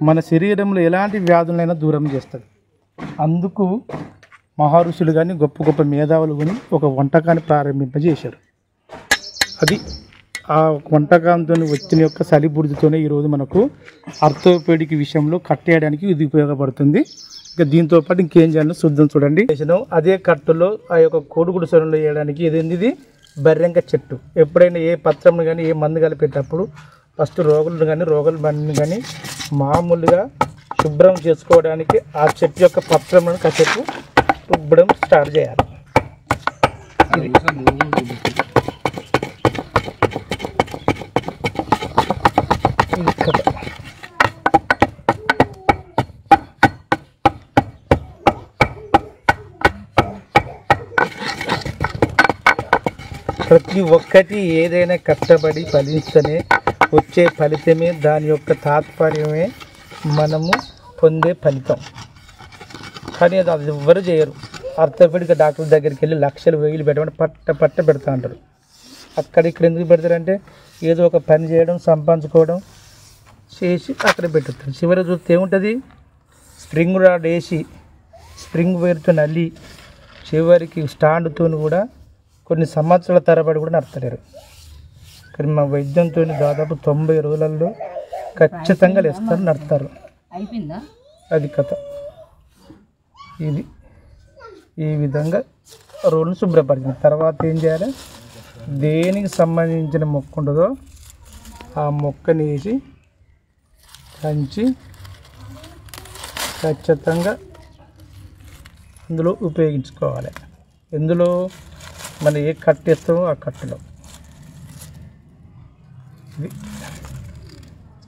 మన శరీరంలో ఎలాంటి వ్యాధులైనా దూరం చేస్తుంది. అందుకు మహర్షులు కానీ గొప్ప గొప్ప మేధావులు కానీ ఒక వంటకాన్ని ప్రారంభింపజేశారు. అది ఆ వంటకంతో వచ్చిన యొక్క సలిబుడితోనే ఈరోజు మనకు ఆర్థోపెడిక్ విషయంలో కట్టేయడానికి ఇది ఉపయోగపడుతుంది. ఇంకా దీంతో పాటు ఇంకేం చేయాలో చూద్దాం. చూడండి, అదే కట్టులో ఆ యొక్క కోడిగుడు సొరంలో వేయడానికి ఇది బర్రెంక చెట్టు. ఎప్పుడైనా ఏ పత్రంను కానీ ఏ మందు కలిపేటప్పుడు ఫస్ట్ రోగుల బండిని కానీ మామూలుగా శుభ్రం చేసుకోవడానికి ఆ చెట్టు యొక్క పత్రములను కాసేపు రుబ్బడం స్టార్ట్ చేయాలి. ప్రతి ఒక్కటి ఏదైనా కష్టపడి ఫలిస్తేనే వచ్చే ఫలితమే దాని యొక్క తాత్పర్యమే మనము పొందే ఫలితం. కానీ అది ఎవ్వరు చేయరు. ఆర్థోపెడిక్ డాక్టర్ దగ్గరికి వెళ్ళి లక్షలు వేలు పెట్టమని పట్ట పెడతా అంటారు. అక్కడిక్కడ ఎందుకు పెడతారంటే ఏదో ఒక పని చేయడం, సంపాదించుకోవడం చేసి అక్కడ పెట్టుతారు. చివరి చూస్తే ఏముంటుంది, స్ప్రింగ్ రాడ్ వేసి స్ప్రింగ్ వైర్తో నల్లి చివరికి స్టాండ్తో కూడా కొన్ని సంవత్సరాల తరబడి కూడా నడతలేరు. కానీ మా వైద్యంతో దాదాపు 90 రోజులలో ఖచ్చితంగా లేస్తారు, నడతారు. అయిపోయిందా అది కథ. ఇది ఈ విధంగా రోడ్ను శుభ్రపరిచిన తర్వాత ఏం చేయాలి, దేనికి సంబంధించిన మొక్క ఉంటుందో ఆ మొక్కని వేసి కంచి ఖచ్చితంగా అందులో ఉపయోగించుకోవాలి. ఎందులో మనం ఏ కట్టు వేస్తామో ఆ కట్టులో. ఇది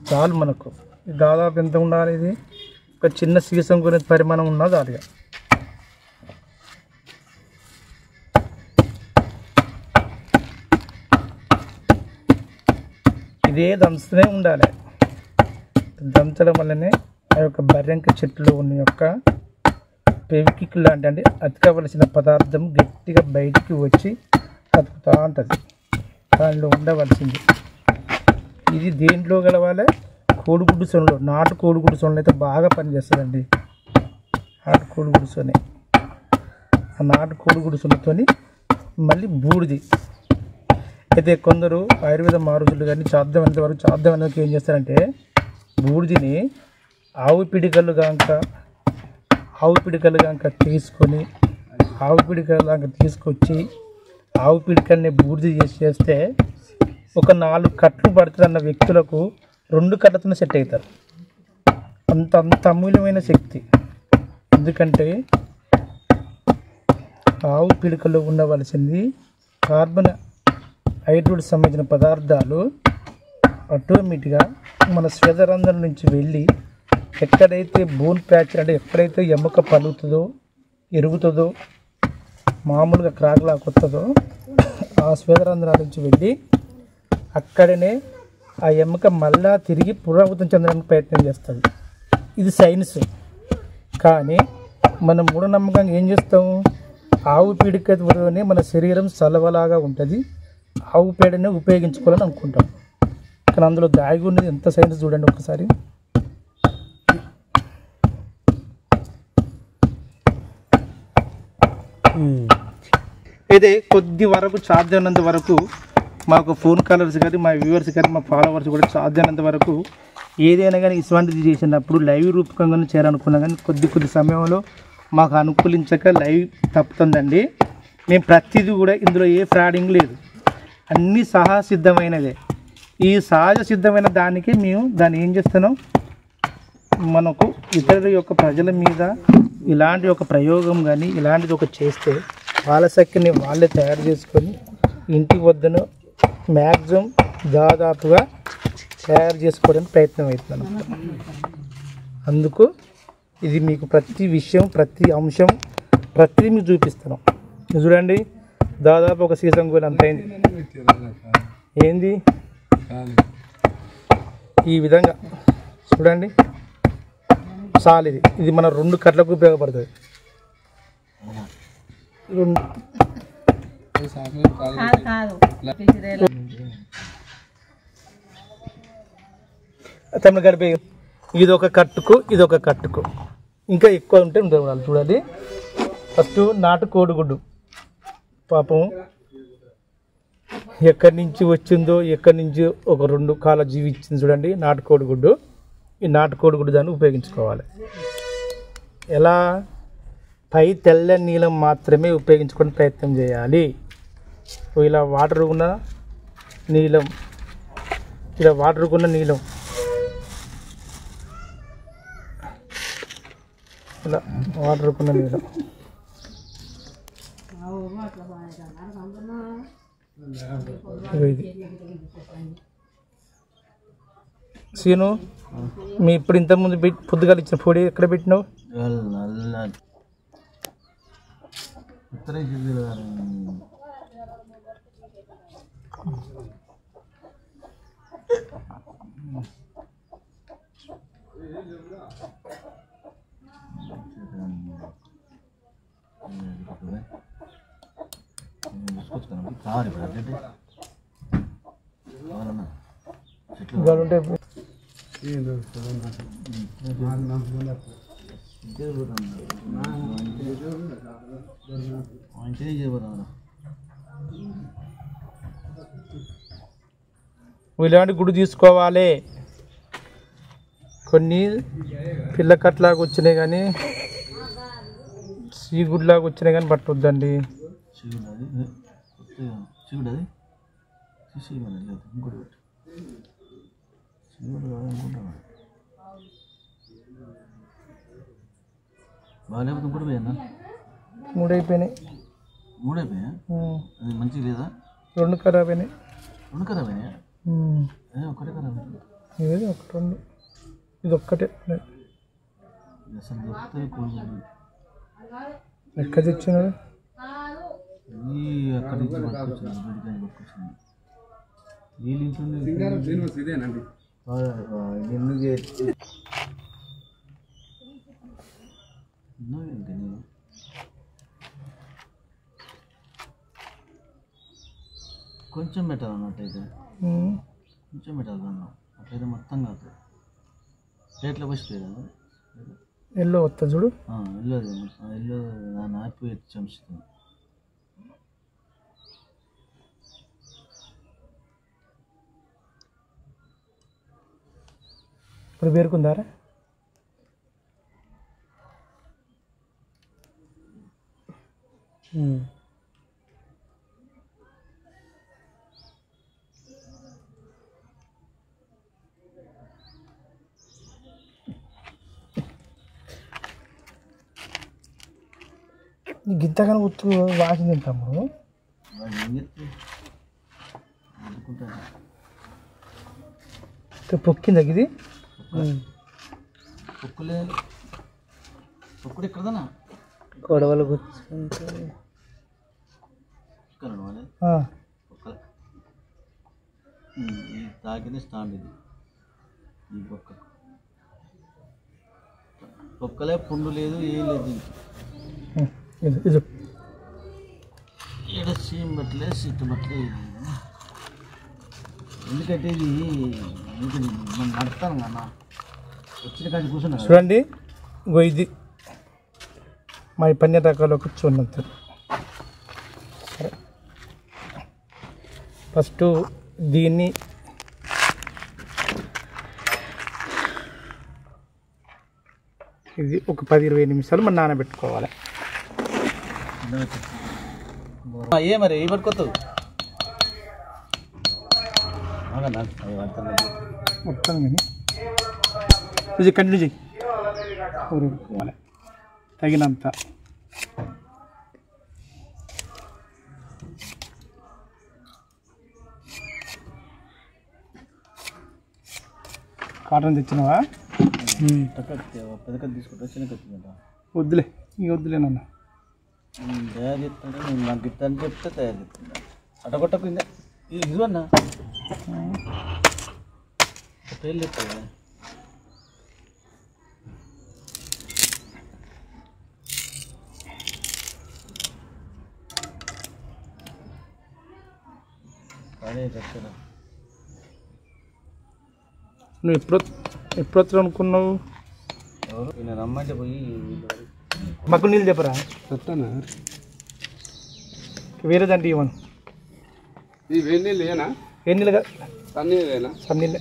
చాలు మనకు. దాదాపు ఎంత ఉండాలి, ఇది ఒక చిన్న సీసం గురించి పరిమాణం ఉన్నది చాలుగా. ఇదే దంచుతూనే ఉండాలి. దంచడం వల్లనే ఆ యొక్క బర్రెంక చెట్టులో ఉన్న యొక్క పెవికిక్ లాంటి అంటే అతకవలసిన పదార్థం గట్టిగా బయటికి వచ్చి అతుకుతూ ఉంటుంది. దానిలో ఉండవలసింది ఇది దేంట్లో కలవాలి, కోడిగుడ్డు సొనలో. నాటు కోడిగుడ్డు సొనలు అయితే బాగా పనిచేస్తుందండి. నాటు కోడిగుడ్డు సొనే, ఆ నాటు కోడిగుడ్డు సొనతోని మళ్ళీ బూడిది. అయితే కొందరు ఆయుర్వేద మారుతులు కానీ సాధ్యమైనంత వరకు ఏం చేస్తారంటే బూడిదిని ఆవు పిడికలు కనుక తీసుకొని తీసుకొచ్చి ఆవు పిడికల్ని బూడిది చేస్తే ఒక 4 కట్లు పడుతుందన్న వ్యక్తులకు 2 కట్లతో సెట్ అవుతారు. అంత అమూల్యమైన శక్తి. ఎందుకంటే ఆవు పిడికల్లో ఉండవలసింది కార్బన్ హైడ్రేట్ సంబంధించిన పదార్థాలు ఆటోమేటిక్గా మన స్వేదరంధ్రం నుంచి వెళ్ళి ఎక్కడైతే బోన్ ప్యాచ్ అంటే ఎక్కడైతే ఎముక పలుగుతుందో ఎరుగుతుందో మామూలుగా క్రాక్లా కొత్తదో ఆ స్వేదరంధ్రాల నుంచి వెళ్ళి అక్కడనే ఆ ఎముక మళ్ళా తిరిగి పునరావృతం చెందడానికి ప్రయత్నం చేస్తుంది. ఇది సైన్స్. కానీ మనం మూఢనమ్మకంగా ఏం చేస్తాము, ఆవు పీడికతోనే మన శరీరం సలవలాగా ఉంటుంది, ఆవు పేడనే ఉపయోగించుకోవాలని అనుకుంటాం. కానీ అందులో దాగి ఉన్నది ఎంత సైన్స్ చూడండి ఒకసారి. అయితే కొద్ది వరకు సాధ్యమైనంత వరకు మాకు ఫోన్ కాలర్స్ కానీ మా వ్యూవర్స్ కానీ మా ఫాలోవర్స్ కూడా సాధ్యమైనంత వరకు ఏదైనా కానీ ఇటువంటిది చేసినప్పుడు లైవ్ రూపకంగా చేయాలనుకున్నా కానీ కొద్ది సమయంలో మాకు అనుకూలించక లైవ్ తప్పుతుందండి. మేము ప్రతిదీ కూడా ఇందులో ఏ ఫ్రాడింగ్ లేదు, అన్నీ సహజ సిద్ధమైనదే. ఈ సహజ సిద్ధమైన దానికి మేము దాన్ని ఏం చేస్తున్నాం, మనకు ఇతరుల యొక్క ప్రజల మీద ఇలాంటి ఒక ప్రయోగం కానీ ఇలాంటిది ఒక చేస్తే వాళ్ళ శక్తిని వాళ్ళే తయారు చేసుకొని ఇంటి వద్దను మ్యాక్సిమం దాదాపుగా తయారు చేసుకోవడానికి ప్రయత్నం అవుతుంది. అందుకు ఇది మీకు ప్రతి విషయం ప్రతి అంశం ప్రతిదీ మీకు చూపిస్తున్నాం. చూడండి, దాదాపు ఒక సీసం కూడా అంత అయింది. ఏంది ఈ విధంగా చూడండి చాలు. ఇది మన 2 కట్లకు ఉపయోగపడుతుంది. తమిళ గడిపే ఇదొక కట్టుకు ఇంకా ఎక్కువ ఉంటే ఉంటుంది. చూడాలి. ఫస్ట్ నాటు కోడిగుడ్డు పాపం ఎక్కడి నుంచి వచ్చిందో ఎక్కడి నుంచి ఒక 2 కాల జీవి ఇచ్చింది చూడండి నాటు కోడిగుడ్డు. ఈ నాటు కోడిగుడ్డు దాన్ని ఉపయోగించుకోవాలి. ఎలా, పై తెల్ల నీలం మాత్రమే ఉపయోగించుకొని ప్రయత్నం చేయాలి. ఇలా వాటర్ ఉన్న నీలం, ఇలా వాటర్ ఉన్న నీలం, ఇలా వాటర్ ఉన్న నీలం. ఇది సీను, మీ ఇప్పుడు ఇంతకుముందు పొద్దుగా ఇచ్చిన పొడి ఎక్కడ పెట్టినావు? ఉంటే ఇలాంటి గుడి తీసుకోవాలి. కొన్ని పిల్లకట్లాగా వచ్చినాయి కానీ సీగుడ్లాగా వచ్చినాయి కానీ పట్టొద్దండి. బాగాలేకపోతే ఇంకోటి పోయా, 3 అయిపోయినాయి. 3 అయిపోయా. అది మంచిగా లేదా? 2 ఖరాబ్ అయినాయి. 2 ఖరాబ్ అయినాయా? ఒకటే ఖరాబ్ అయింది. ఇది 1 2 ఇది ఒక్కటే. అసలు దొరుకుతుంది కోడి. ఎక్కడ తెచ్చినారు? అక్కడి నుంచి పట్టుకొచ్చింది, మెడికల్ పట్టుకొచ్చింది. వీళ్ళు ఇంట్లో కొంచెం పెట్టాలి అన్నట్టయితే, కొంచెం పెట్టాలి దాన్ని. అట్లయితే మొత్తం కాదు, ప్లేట్లో పోసిపోయేది. ఎల్లో వస్తా చూడు, ఎల్లోది మొత్తం ఎల్లో దాన్ని ఆపిపోయి చంచుతుంది. ఇప్పుడు పేరుకుందారా? గింతగానే ఉత్తు వాసన తింటాము. పొక్కిందా ఇది? పొక్కుడు ఎక్కడదన్నా గొడవలు కూర్చుంటే తాకింది స్టాండ్. ఇది ఈ పొక్కలే పుండు లేదు, ఏం లేదు. ఈడ సీమ్ బట్టలే సీట్ బట్టలే. ఎందుకంటే ఇది మనం నడుస్తాను కన్నా వచ్చిన కాదు కూర్చున్నా. చూడండి, ఇంకో ఇది మా పన్నె రకాలు కూర్చున్నంత. సరే, ఫస్ట్ దీన్ని ఇది ఒక 10-20 నిమిషాలు మనం నానబెట్టుకోవాలి. ఏ మరి ఏ పట్టుకోతావు మొత్తం కానీ ఇది కంటిన్యూ చెయ్యి. తగినంత కాటన్ తెచ్చినావా? పెద్ద తీసుకుంటా, చిన్న కత్తి వద్దులే, ఇంక వద్దులే నాన్న. తయారు చేస్తాడు, నేను నాకు ఇస్తా అని చెప్తే తయారు చేస్తుందా? అటగొట్టకు ఇంకా ఇదివన్నా పేర్లు చెప్తా. అదే చెప్తారా? నువ్వు ఎప్పుడు అనుకున్నావు? ఎవరు నేను రమ్మంటే పోయి మాకు నీళ్ళు చెప్పరా? చెప్తానా? వేరే దాంట్లో ఇవ్వను. ఈ వేడి నీళ్ళు ఏనా? ఏ నీళ్ళుగా? సన్నీళ్ళేనా? సన్నీళ్ళే.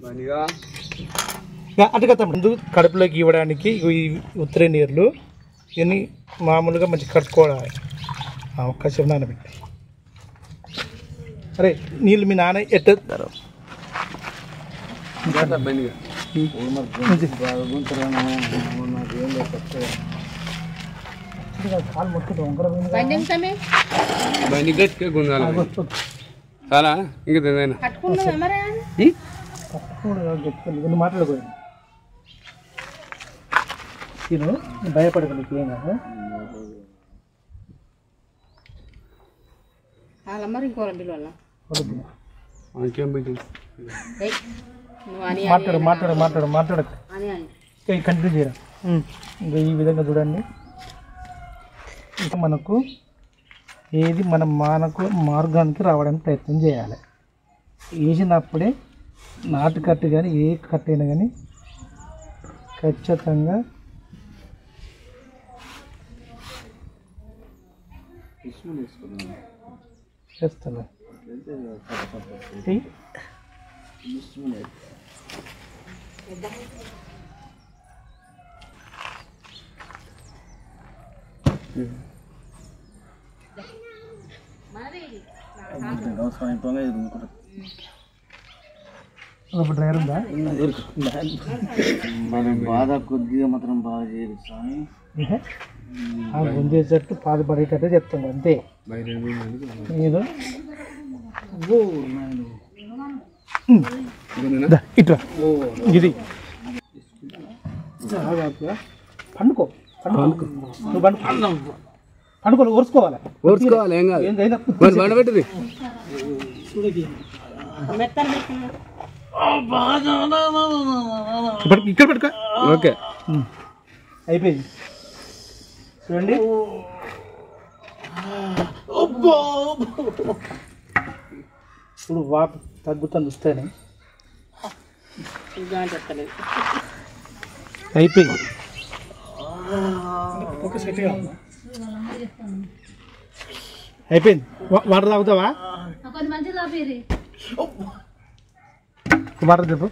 మంచిగా అటు కదా ముందు కడుపులోకి ఇవ్వడానికి ఈ ఉత్తరే నీళ్ళు ఇవన్నీ మామూలుగా మంచిగా కట్టుకోవాలి. ఒక్కసేపు నానబెట్టి. అరే నీళ్ళు మీ నాన్న ఎట్టారు? బండిగా బండి గట్టిగా గుంజాలి. చాలా ఇంకా ఏదైనా మాట్లాడుకోండి. నేను భయపడకండి, ఏం కాదు. ఇంకేం పెట్టి మాట్లాడు కంటిన్యూ చేయరా. ఇంకా ఈ విధంగా చూడండి. ఇంకా మనకు ఏది మనకు మార్గానికి రావడానికి ప్రయత్నం చేయాలి. వేసినప్పుడే నాటు కట్టు కానీ ఏ కట్టు అయినా కానీ ఖచ్చితంగా చేస్తాను. చెయ్యి. ఒక డ్రైవర్ ఉందా? మరి బాధ కొద్దిగా మాత్రం బాగా చేయరు స్వామి. గుంజేసేట్టు పాద పడేటట్టే చెప్తాను అంతే. ఏదో ఇట్లా ఇది పండుకో పండుకో నువ్వు పండుకో ఓర్చుకోవాలి ఓర్చుకోవాలి ఏం కాదు మరి బండ పెట్టింది ఇక్కడ పెట్టుకో. ఓకే అయిపోయింది చూడండి. ఇప్పుడు వాపు తగ్గుతుంది వస్తేనే అయిపోయింది. అయిపోయింది. వాటర్ తాగుతావా? వాటర్ చెప్పు.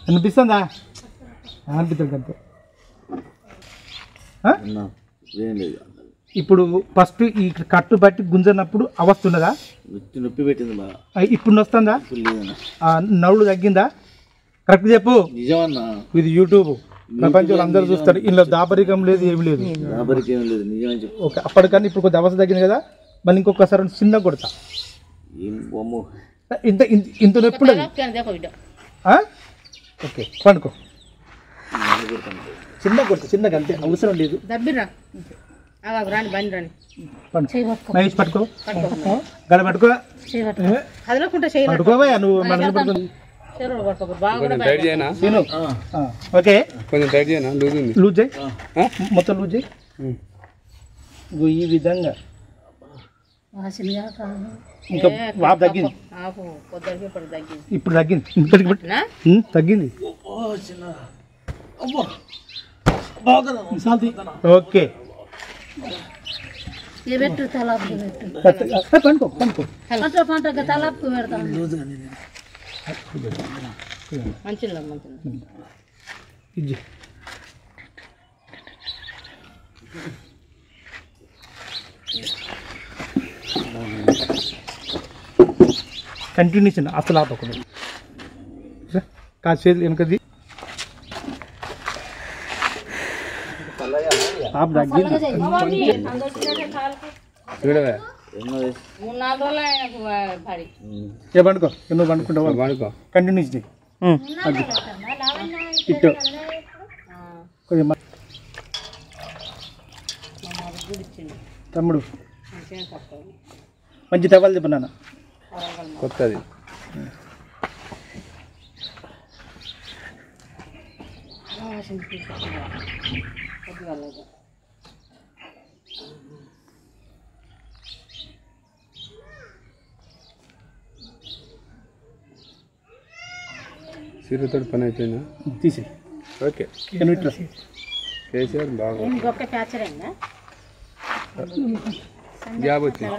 అనిపిస్తుందా? అనిపిస్తుంది అంతే. ఇప్పుడు ఫస్ట్ ఈ కట్టు బట్టి గుంజనప్పుడు అవస్తున్నదా? నొప్పి పెట్టింది బాగా. ఇప్పుడు వస్తుందా? నవ్వులు తగ్గిందా? కరెక్ట్ చెప్పు. నిజమన్నా, ఇది యూట్యూబ్ ప్రపంచంలో అందరూ చూస్తారు. ఇందులో దాపరికం లేదు, ఏమి లేదు. ఓకే, అప్పటికన్నా ఇప్పుడు కొద్ది అవస్థ తగ్గింది కదా, మళ్ళీ ఇంకొకసారి చిన్న కొడతా. ఇంత ఇంత నొప్పి ఉండదు. ఓకే పండుకో. చిన్న కొడతా, చిన్నగా అంతే, అవసరం లేదు. మహేష్ పట్టుకో, గడ పట్టుకో, పట్టుకోవా నువ్వు. మన టైట్ చేయనా? ఓకే కొంచెం టైట్ చేయనా? లూజ్ ఉంది. లూజ్ చేయి, మొత్తం లూజ్ చేయి. ఈ విధంగా ఇంకా వాపు తగ్గింది. ఇప్పుడు తగ్గింది, తగ్గింది. ఓకే పండుకో పండుకో. ఇది కంటిన్యూషన్ అసలు ఆపకుండా కాసేపు వెనకది ఆపు తగ్గింది. చూడవే ఏ పండుకో, నువ్వు పండుకుంటావు. పండుకో కంటిన్యూషన్ ఇటు కొంచెం తమ్ముడు మంచి టవల్ చెప్పు నాన్న. కొత్తది సీరతో పని అయిపోయిందా? తీసి ఓకే కేసీఆర్ బాగా గ్యాప్ వచ్చింది.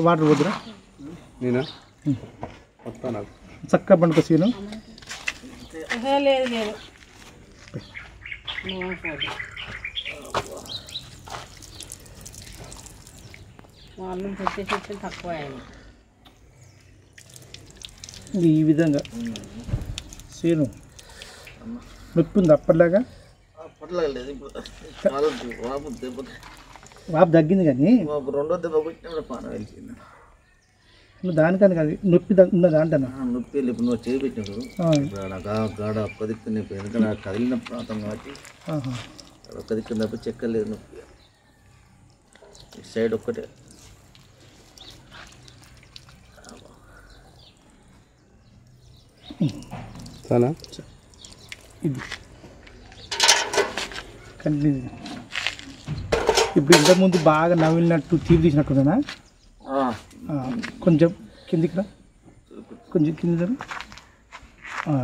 వాటర్ వద్దురా నేనా వస్తా నాకు చక్కగా పండుకో సీను. ఈ విధంగా సీను నొప్పి ఉంది అప్పటిలాగా? వాపు తగ్గింది కానీ రెండో దెబ్బ కొట్టినప్పుడు పానం వెళ్తుంది. నువ్వు దానికని కాదు, నొప్పి ఉన్నదా అంటాను. నొప్పి ఇప్పుడు నువ్వు చేయి పెట్టినప్పుడు గాడ ఒక్క దిక్కు నొప్పి, ఎందుకంటే కదిలిన ప్రాంతం కాబట్టి ఒక్క దిక్కు నొప్పి చెక్కలేదు. నొప్పి సైడ్ ఒక్కటే. చాలా ఇది కంటిన్యూ. ఇప్పుడు ఇంతకుముందు బాగా నవ్వినట్టు తీరు తీసినట్టున్నా కొంచెం కిందికి రా, కొంచెం కింది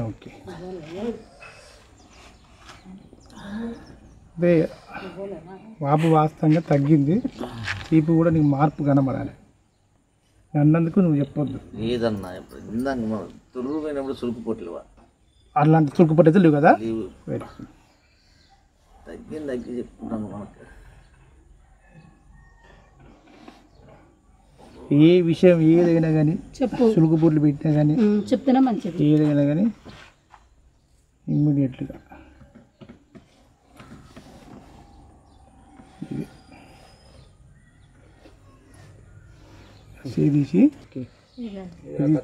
ఓకే. అదే వాపు వాస్తవంగా తగ్గింది, తీపి కూడా నీకు మార్పు కనబడాలి. అన్నందుకు నువ్వు చెప్పొద్దు. లేదన్నా ఇప్పుడు ఇందాక మనం తురుగు పోయినప్పుడు సురుకుపోట్లేవా? అలాంటి చురుకుపట్టి అయితే లేవు కదా. తగ్గి చెప్పుకుంటాను మనకు. ఏ విషయం ఏదైనా కానీ చెప్పు, చురుకుపొట్లు పెట్టినా కానీ చెప్తేనే మంచిది. ఏదైనా కానీ ఇమ్మీడియట్గా తీసి ఇది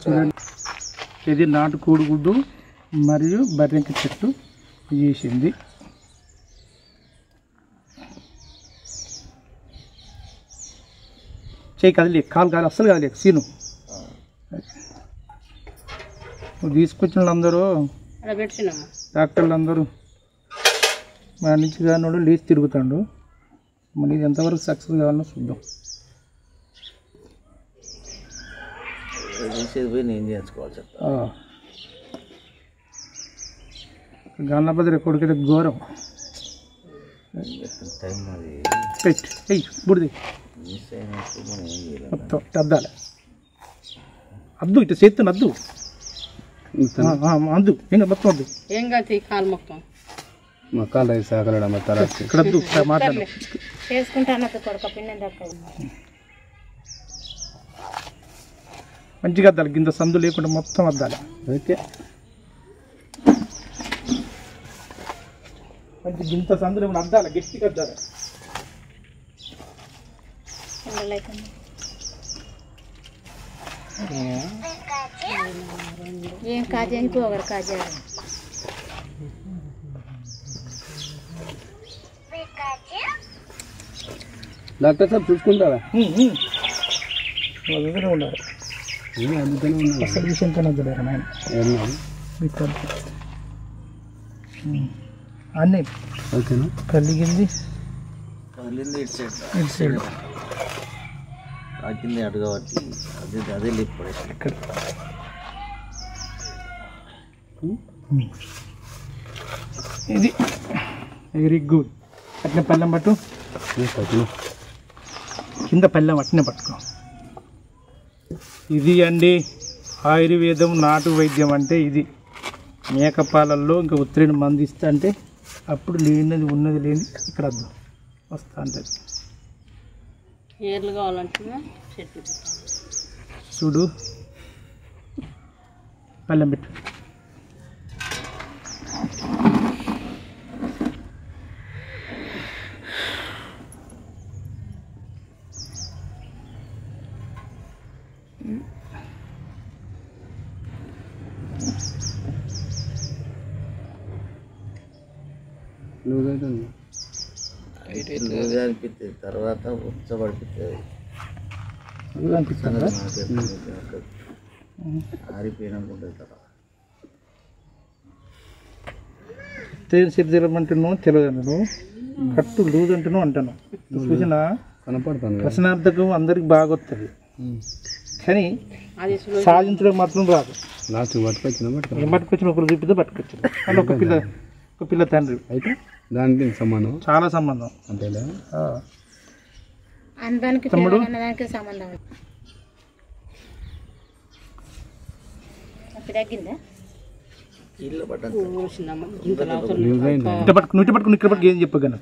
చూడండి, ఇది నాటు కోడిగుడ్డు మరియు బర్రెంక చెట్టు చేసింది. చేయి కదిలే, కాలు అస్సలు కదిలే సీను. నువ్వు తీసుకొచ్చిన వాళ్ళందరూ డాక్టర్లు అందరూ మన నుంచి కానోడు లేచి తిరుగుతాడు. మళ్ళీ ఇది ఎంతవరకు సక్సెస్ కావాలో చూద్దాం. చేసేది పోయి నేను చేసుకోవాలి చెప్తా. గణపతి కొడుకు ఘోరం. టైం అది పెట్టి బుడిది మిస్ అయినప్పుడు మనం ఏం చేయాలి? మొత్తం అద్దాలి. అద్దు ఇటు చేతున్న అద్దు అద్దు ఇంకా మొత్తం అద్దు. ఏం కాదు కాలు మొత్తం మక్కాలు రైస్ ఆకలడం తర్వాత ఇక్కడ అద్దు మాట్లాడు. చేసుకుంటాను కొడుక పిన్న మంచిగా అద్దాలి, గింత సందు లేకుండా మొత్తం అద్దాలి. ఓకే, మంచి గింత సందు లేకుండా అద్దాలి, గట్టిగా అద్దాలి. ఏం కాజీ అయిపోగరు కాజా డాక్టర్ సార్ చూసుకుంటారా? దగ్గర ఉండాలి. అందుకనే ఉన్నా అసలు విషయం కనొద్దులేరా నాయన. అన్నీ ఓకేనా? కలిగింది కదిలింది ఇటు సైడ్, ఇటు సైడ్ తాకింది అటు కాబట్టి అదే లేపు పడేసి ఇక్కడ. ఇది వెరీ గుడ్. అట్నే పళ్ళెం పట్టు, కింద పళ్ళెం అట్నే పట్టుకో. ఇది అండి ఆయుర్వేదం నాటు వైద్యం అంటే ఇది. మేకపాలల్లో ఇంకా ఉత్తరేణి మంది ఇస్తా అంటే అప్పుడు లేనిది ఉన్నది లేని ఇక్కడ వద్దాం వస్తా ఉంటుంది. ఏర్లు కావాలంటున్నా చెట్లు చూడు, పళ్ళెం పెట్టు. అనిపిస్తుంది, తర్వాత ఉచ్చబడిపిస్తుంది. అనిపిస్తుందా? ఆరిపోయినప్పుడు తర్వాత శరీరం అంటున్నావు, తెలియదు అంటున్నావు, కట్టు లూజ్ అంటున్నావు అంటాను. చూసిన కనపడతాను ప్రశ్నార్థకం అందరికి బాగా వస్తుంది, కానీ సాధించడం మాత్రం రాదు. లాస్ట్ పట్టుకొచ్చిన ఏం పట్టుకొచ్చిన ఒకరు చూపితే పట్టుకొచ్చిన వాళ్ళు ఒక పిల్ల తండ్రి అయితే దానికి సంబంధం చాలా సంబంధం. అంతేలే, తమ్ముడు సంబంధం తగ్గిందా? ఇల్లు పడ్డ ఇట్ట పట్టుకుని ఇక్కడ పట్టుకు ఏం చెప్పగలను.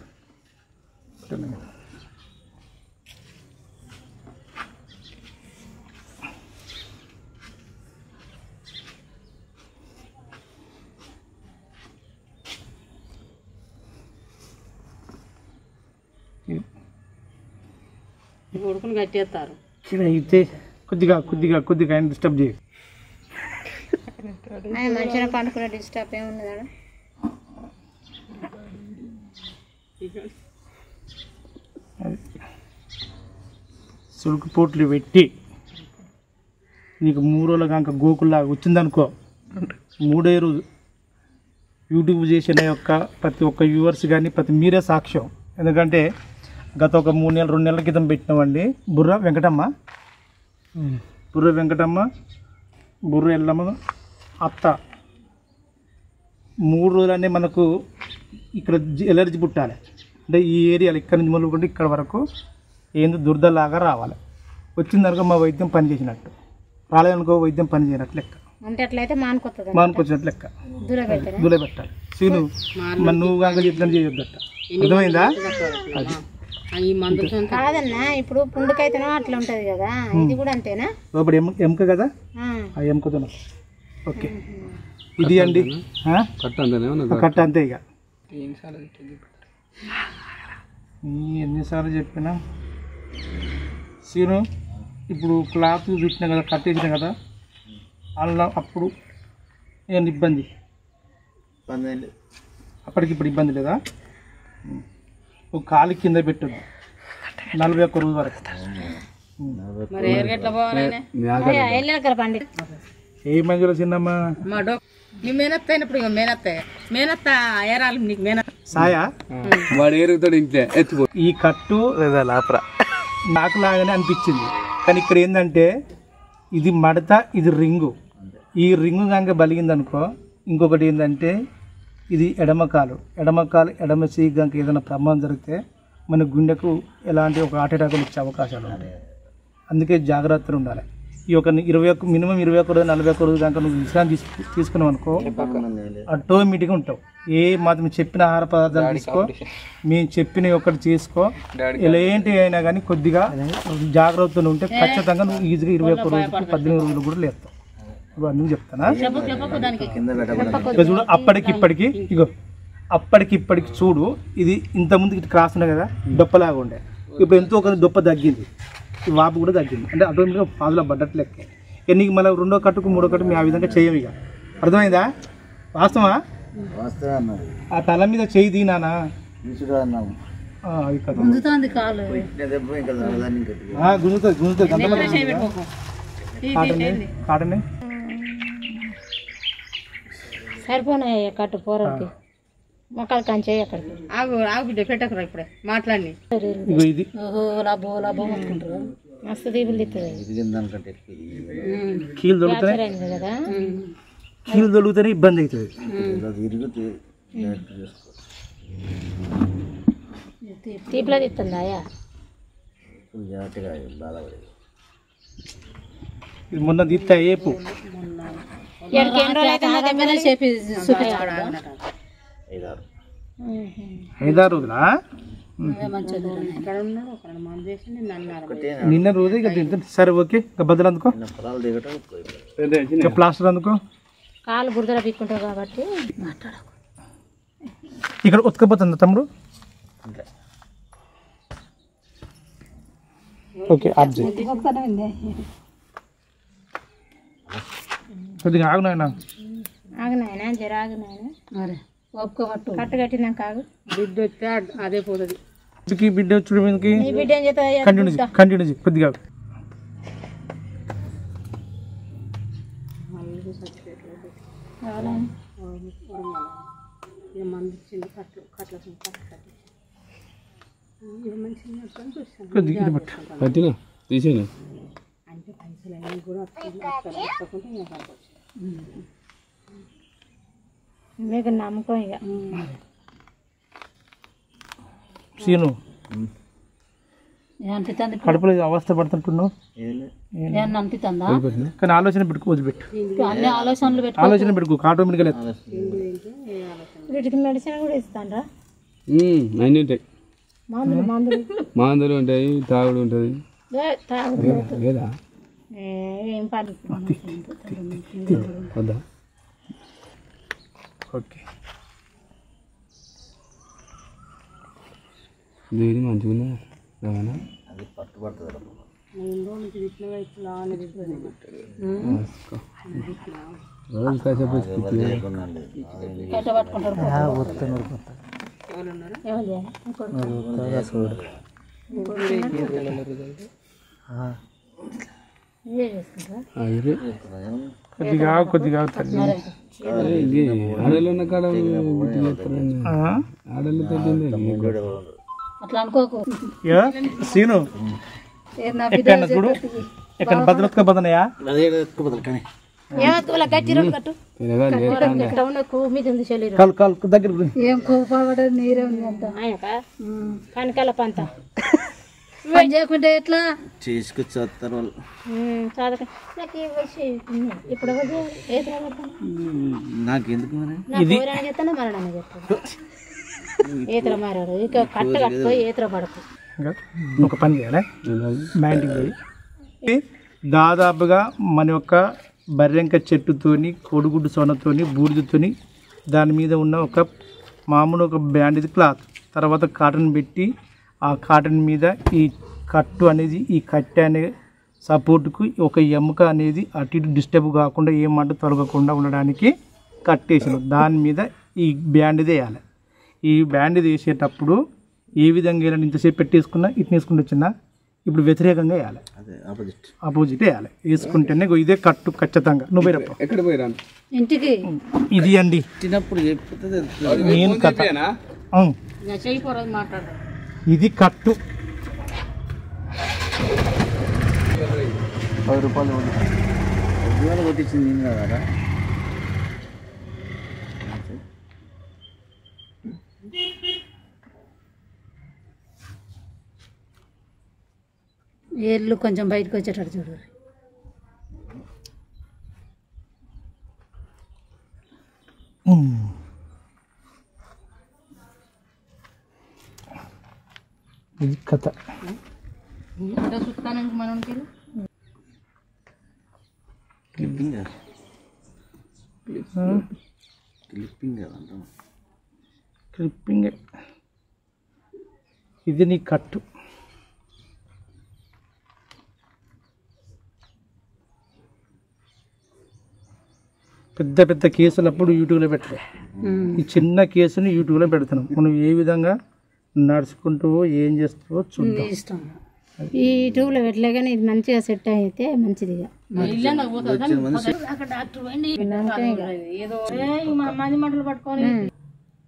కొడుకుని కట్టేస్తారు. ఇక్కడ అయితే కొద్దిగా ఆయన డిస్టర్బ్ చేయ. మంచిగా పండుకున్న డిస్టర్బ్ ఏమున్నదా? సుడుకుపోట్లు పెట్టి నీకు 3 రోజుల కనుక గోకుల్లాగా వచ్చిందనుకో, 3వ రోజు యూట్యూబ్ చేసిన యొక్క ప్రతి ఒక్క వ్యూవర్స్ కానీ మీరే సాక్ష్యం. ఎందుకంటే గత ఒక 3 నెలలు 2 నెలల క్రితం పెట్టినామండి. బుర్ర వెంకటమ్మ, బుర్ర ఎల్లమ్మ అత్త 3 రోజులనే మనకు ఇక్కడ ఎలర్జీ పుట్టాలి. అంటే ఈ ఏరియాలో ఇక్కడ నుంచి మొదలుకుంటే ఇక్కడ వరకు ఏందో దురదలాగా రావాలి. వచ్చిందనుకో మా వైద్యం పని చేసినట్టు, రాలేదనుకో వైద్యం పని చేయనట్టు లెక్క. అంటే అట్లయితే మానుకొచ్చినట్టు లెక్క. దూల పెట్టాలి. సీను మరి నువ్వు కాక చెప్పినట్టు చేయొద్దట. అర్థమైందా? అది కాదన్నా, ఇప్పుడు పుండుకైతేనో అట్లా ఉంటది కదా, ఇది కూడా అంతేనా? లోపల ఎముక కదా, ఆ ఎముకతో. ఓకే, ఇది అండి కట్ట అంతే. ఇక ఎన్నిసార్లు చెప్పినా సీను, ఇప్పుడు క్లాత్ చుట్టినా కదా, కట్టేసినా కదా, అలా అప్పుడు ఏమన్నా ఇబ్బంది? అప్పటికి ఇప్పుడు ఇబ్బంది లేదా? ఒక కాలు కింద పెట్టద్దు 41 రోజు వరకు. ఏ మంజుల చిన్నమ్మా సాయా ఈ కట్టు నాకు లాగానే అనిపించింది. కానీ ఇక్కడ ఏంటంటే ఇది మడత, ఇది రింగు. ఈ రింగు కనుక బలిగిందనుకో, ఇంకొకటి ఏంటంటే ఇది ఎడమకాలు ఎడమ చెయ్యి కనుక ఏదైనా ప్రమాదం జరిగితే మన గుండెకు ఎలాంటి ఒక హార్ట్ అటాక్ వచ్చే అవకాశాలు ఉంటాయి. అందుకే జాగ్రత్తలు ఉండాలి. ఈ ఒక మినిమం 21 రోజు 41 రోజు కనుక నువ్వు విశ్రాంతి తీసుకున్నావు అనుకో, ఆటోమేటిక్గా ఉంటావు. ఏ మాత్రం చెప్పిన ఆహార పదార్థాలు తీసుకో, మేము చెప్పిన ఒకటి చేసుకో, ఎలాంటి అయినా కానీ కొద్దిగా జాగ్రత్తలు ఉంటే ఖచ్చితంగా నువ్వు ఈజీగా 21 రోజులు 18 రోజులు కూడా లేస్తావు. అందుకు చెప్తానా? చూడు, అప్పటికిప్పటికి ఇగో అప్పటికిప్పటికి చూడు, ఇది ఇంతకుముందు ఇటు క్రాస్ ఉన్నాయి కదా, డొప్పలాగా ఉండే, ఇప్పుడు ఎంతో ఒక డొప్ప తగ్గింది, వాపు కూడా తగ్గింది. అంటే ఆటోమేటిక్గా పాదులో పడ్డట్లెక్కే. ఇక నీకు మళ్ళీ 2వ కట్టుకు 3వ కట్టుకు మేము ఆ విధంగా చేయము. ఇక అర్థమైందా? వాస్తవా? ఆ తల మీద చేయి తీనానా గుంజుతుంది. కాటనే సరిపోనాయి కట్టు పోరకి మొక్కలు కంచే అక్కడికి. ఆగు బిడ్డ పెట్టకురా ఇప్పుడే మాట్లాడి. ఇది మస్తు దీపులు తిప్పుతుంది కదా, కీలు దొరుకుతూనే ఇబ్బంది అవుతుంది. తీపిలో తిప్పుతుందా? ఇది మొన్న తీస్తా ఏపు 5-6 రోజులా? నిన్న రోజు ఇక సరే ఓకే. ఇక బదులు అందుకో, ఇక ప్లాస్టర్ అందుకో. కాలు బురదలో పీక్కుంటావు కాబట్టి ఇక్కడ ఉతకపోతుంది తమ్ముడు. ఓకే, ఆఫ్ చేయి. కొద్దిగా ఆగు నాయన. ఆగునాయన, జర ఆగునాయన. కట్టు కట్టినాక ఆగు. బిడ్డ వస్తే అదే పోతుంది. బిడ్డ వచ్చి మీదకి బిడ్డ ఏం చేస్తా? కంటిన్యూ కొద్దిగా. కొద్దిగా తీసేనా మీకు నమ్మకం. ఇక సీను కడుపులో అవస్థ పడుతుంటున్నావు కానీ ఆలోచన పెట్టుకో, వదిలిపెట్టు. ఆలోచన పెట్టుకో, ఆటోమేటిక్గా లేదు. వీటికి మెడిసిన్ కూడా ఇస్తాను. అన్నీ ఉంటాయి, మందులు ఉంటాయి, తాగుడు ఉంటుంది. లేదా ఏం పని వద్దా? ఓకే, దేని మంచిగా ఉందా? రావనా రోజు కాసేపు కొద్దిగా ఆడలు ఉన్న కాడ ఆడలు అట్లా అనుకోకు. సీను ఎక్కడ చూడు, ఎక్కడ బదులుగా బదనయా గట్టి రోడ్డు కట్టు. మీద ఉంది శరీరం కాలు కాలు దగ్గర ఏం కోపపడదు నీరే ఉంది అంత కనకాల పంత పని చేయకుంటే ఎట్లా చేసుకొచ్చేస్తారు వాళ్ళు. ఇప్పుడు నాకెందుకు మరి చెప్తాను మరణాన్ని చెప్తాను ఈతర మారాడు ఇక కట్ట కట్టుకో ఈతర పడకు ఒక పని చేయాలి బ్యాండింగ్ పోయి దాదాపుగా మన యొక్క బర్రెంక చెట్టుతోని కోడిగుడ్డు సొనతోని బూడిదతోని దాని మీద ఉన్న ఒక మామూలు ఒక బ్యాండ్ క్లాత్ తర్వాత కాటన్ పెట్టి ఆ కాటన్ మీద ఈ కట్టు అనేది ఈ కట్టె అనే సపోర్ట్కు ఒక ఎముక అనేది అటు ఇటు డిస్టర్బ్ కాకుండా ఏమంట తొలగకుండా ఉండడానికి కట్టేసాను దాని మీద ఈ బ్యాండ్ వేయాలి ఈ బ్యాండ్ వేసేటప్పుడు ఏ విధంగా వేయాలని ఇంతసేపు పెట్టేసుకున్నా ఇటు వేసుకుంటూ వచ్చినా ఇప్పుడు వ్యతిరేకంగా వేయాలి అదే ఆపోజిట్ ఆపోజిట్ వేయాలి వేసుకుంటేనే ఇదే కట్టు ఖచ్చితంగా నువ్వు పోయినప్పుడు ఎక్కడ పోయిరా ఇంటికి ఇది అండి తిన్నప్పుడు చెప్తే మెయిన్ కథ అవును. చెయ్యిపోరాదు మాట్లాడు ఇది కట్టు 10 రూపాయలు ఉద్యోగాలు కొట్టించింది నేను కదా ఏర్లు కొంచెం బయటకు వచ్చేటట్టు చూడు ఇది కథ చూస్తాను మనకి క్లిప్పింగ్ క్లిప్పింగ్ కదంట క్లిప్పింగ్ ఇది నీ కట్టు పెద్ద పెద్ద కేసులప్పుడు యూట్యూబ్లో పెట్టలే ఈ చిన్న కేసుని యూట్యూబ్లో పెడతాను మనం ఏ విధంగా నడుచుకుంటూ ఏం చేస్తావో చూద్దాం ఇష్టం ఈ ట్యూబ్లో పెట్టలే కానీ ఇది మంచిగా సెట్ అయితే మంచిది మంటలు పట్టుకొని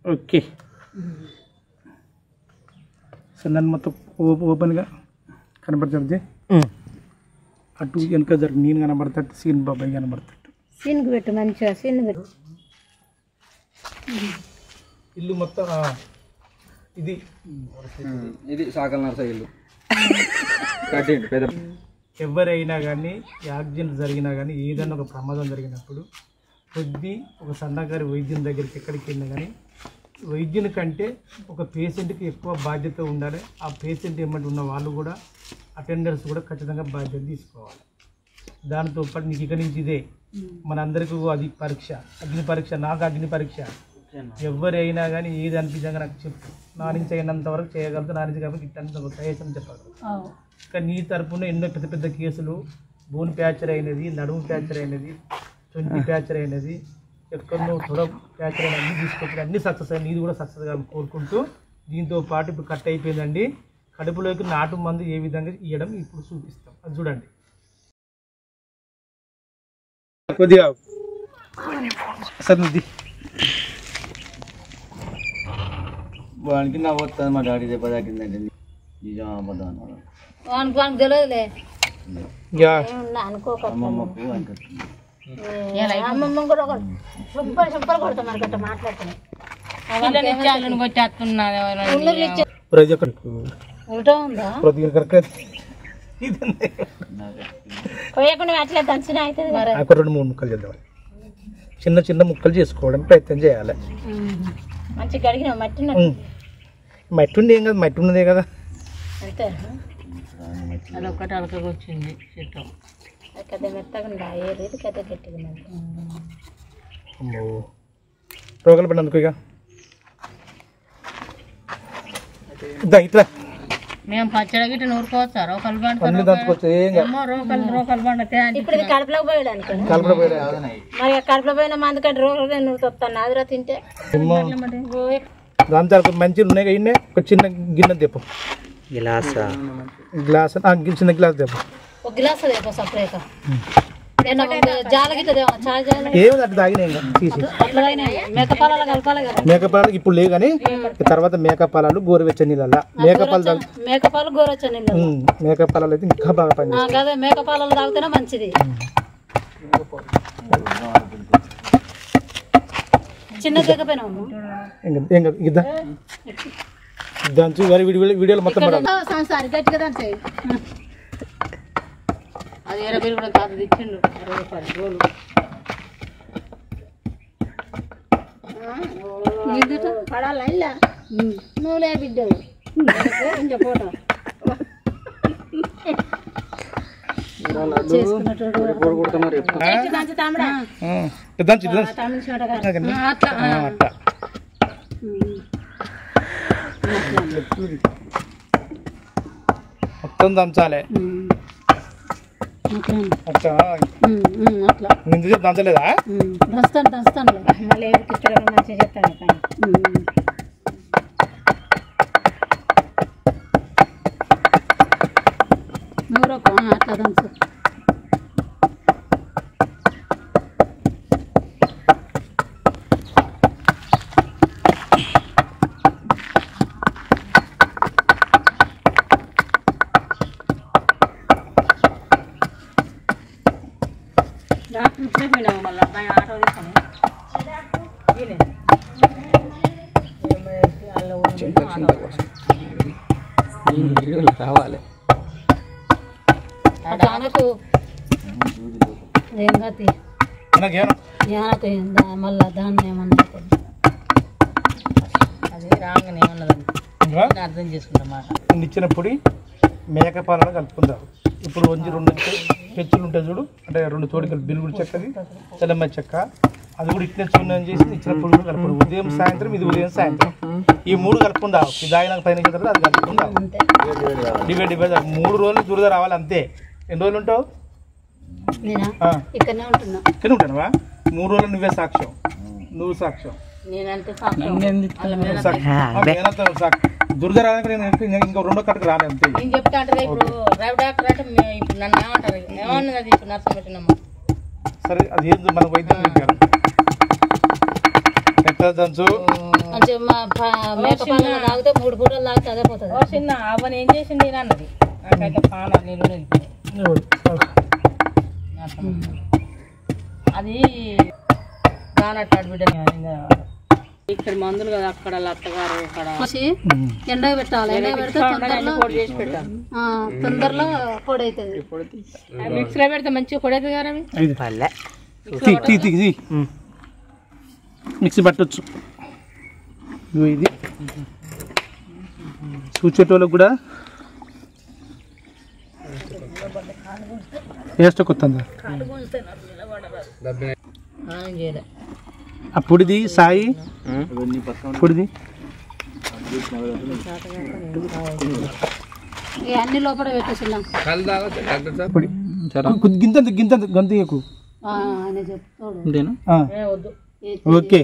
ఓకే సరే నన్ను మొత్తం ఓపెన్గా కనబడుతుంది అటు వెనక జరుగు నేను కనబడతాడు సీన్ బాబాయ్ కనబడతాడు సీన్కి పెట్టు మంచిగా సీన్ పెట్టు ఇల్లు మొత్తం ఇది ఇది సాకల నర్స ఇల్లు కట్టండి పెద్ద ఎవరైనా కానీ యాక్సిడెంట్ జరిగినా కానీ ఏదైనా ఒక ప్రమాదం జరిగినప్పుడు ఒక సన్నగారి వైద్యుని దగ్గరికి ఎక్కడికి వెళ్ళినా కానీ వైద్యుని కంటే ఒక పేషెంట్కి ఎక్కువ బాధ్యత ఉండాలి ఆ పేషెంట్ ఏమంటే ఉన్న వాళ్ళు కూడా అటెండర్స్ కూడా ఖచ్చితంగా బాధ్యత తీసుకోవాలి దానితో పాటు నీకు ఇక్కడి నుంచి ఇదే మనందరికీ అది పరీక్ష అగ్ని పరీక్ష నాకు అగ్ని పరీక్ష ఎవరైనా కానీ ఏది అనిపించగా నాకు చెప్పు నా నుంచి అయినంత వరకు చేయగలుగుతా నా నుంచి కాబట్టి ఇట్టంత సజెషన్ చెప్పగలరు కానీ నీ తరఫున ఎన్నో పెద్ద పెద్ద కేసులు బోన్ ప్యాచర్ అయినది నడుము ప్యాచర్ అయినది చొంటి ప్యాచర్ అయినది ఎక్కడో తొడ ప్యాచర్ అయిన అన్ని తీసుకొచ్చి అన్ని సక్సెస్ అయ్యింది ఇది కూడా సక్సెస్ కావాలని కోరుకుంటూ దీంతో పాటు ఇప్పుడు కట్ అయిపోయిందండి కడుపులోకి నాటు మందు ఏ విధంగా ఇవ్వడం ఇప్పుడు చూపిస్తాం అది చూడండి కొద్దిగా సరే వానికి నా వస్తుంది మా డాడీ దెబ్బతాకిందంటే నిజం అబద్ధం అన్నాడు వానికి తెలియదులే అమ్మమ్మకు వానికి అమ్మమ్మ కూడా సూపర్ కొడతాం మనకట్ట మాట్లాడుతున్నాయి కొయ్యకుండా అట్లా దంచిన అవుతుంది ఒక 2-3 ముక్కలు చేద్దాం చిన్న చిన్న ముక్కలు చేసుకోవడం ప్రయత్నం చేయాలి మంచిగా అడిగిన మట్టి మట్టి ఉండి ఏం కదా మట్టి ఉన్నదే కదా అంతే అదొక్కటి అలకగా వచ్చింది చెట్టు కథ మెత్తగా ఏది కథ గట్టిగా అమ్మో రోగలు పడి అందుకు ఇక ఇట్లా మేము పచ్చడి గిట్ట నూరుకోవచ్చా రోకలు అన్ని దంచుకోవచ్చు ఏం కాదు రోకలు పండితే ఇప్పుడు ఇది కడుపులోకి పోయడానికి కలుపులో పోయి మరి కడుపులో పోయిన మందుకంటే రోకలు నూరుకొస్తాను ఆదిరా తింటే దాని తర్వాత మంచిగా ఉన్నాయి కదా ఒక చిన్న గిన్నె తెప్పు గ్లాస్ చిన్న గ్లాస్ తెప్పు ఒక గ్లాస్ దేపో సపరేట్ జాల గిట్ట ఏమి అట్లా తాగినా ఇంకా తీసి మేకపాలలో కలపాలి కదా మేకపాలు ఇప్పుడు లేవు కానీ తర్వాత మేకపాలు గోరువెచ్చని నీళ్ళ మేకపాలు గోరొచ్చని మేకపాలు అయితే ఇంకా బాగా పని కదా మేకపాలలో తాగితేనే మంచిది చిన్న దిగపోయినా ఇంకా దంచు వారి వీడియోలో మొత్తం పడాలి. సంసారి గట్టిగా దంచే అది 20 కూడా కాదు ఇచ్చిండు 20 రూపాయలు గోలు పడాలా ఇలా నువ్వులే బిడ్డ ఇంకా ఫోటో మొత్తం దంచాలి. ఎందుకు దంచలేదా? దస్తాను మళ్ళీ మంచిగా చెప్తాను కానీ నూరకు అట్లా దంచు. డాక్టర్ ఇప్పుడే పోయినాము మళ్ళీ అబ్బాయి ఆటో తీసుకొని రావాలి దానకు ఏం కాదు మళ్ళా దాన్ని ఏమన్నా అది రాగానే ఏమన్నదండి అర్థం చేసుకుంటామాట. ఇచ్చిన పొడి మేకపాలలో కలుపుకుందాం. ఇప్పుడు వంచి 2 పెచ్చులు ఉంటాయి చూడు, అంటే 2 తోడికలు బిల్లుగుడి చెక్కది తెల్లమ్మ చెక్క, అది కూడా ఇట్లే చూర్ణం చేసి ఇచ్చిన పొడి కూడా కలుపుకుందాం. ఉదయం సాయంత్రం, ఇది ఉదయం సాయంత్రం, ఈ 3 కలుపుకుందాం. ఇది ఆయన పైన తర్వాత అది కలుపుకుందాం. డివైడ్ 3 రోజులు దురద రావాలి అంతే. ఎన్ని రోజులు ఉంటావు? ఇక్కడనే ఉంటున్నా. ఇక్కడ ఉంటానువా? 3 రోజులు నువ్వే సాక్ష్యం, నువ్వు సాక్ష్యం, దురద రాడానికి నేను ఇంకో 2 కట్టకు రాను అంతే. నేను చెప్తా అంటే ఇప్పుడు రైవ్ డాక్టర్ అంటే ఇప్పుడు నన్ను ఏమంటారు ఏమన్నది ఇప్పుడు నర్సం పెట్టినమ్మా. సరే అది ఏంది మన వైద్యం చెప్పారు. ఎట్లా దంచు తాగితే 3 పూటలు తాగితే అదే పోతుంది. చిన్న అవన్నీ ఏం చేసింది అన్నది నాకైతే పాన నీళ్ళు అది కానట్టాడు బిడ్డ. ఇక్కడ మందులు కదా అక్కడ అత్తగారు ఇక్కడ ఎండ పెట్టాలి. ఎండ పెడితే పొడి చేసి పెట్టాలి. తొందరలో పొడి అవుతుంది. మిక్సీలో పెడితే మంచిగా పొడి అవుతుంది కదా మిక్సీ పట్టొచ్చు. ఇది చూచేటోళ్ళకి కూడా టేస్ట్ కొత్తందా? ఆ పొడిది సాయి పొడిది అన్ని లోపల పెట్టేసినాం. పొడి గింత గింత గంతకు ఆయన చెప్తాడు. ఓకే.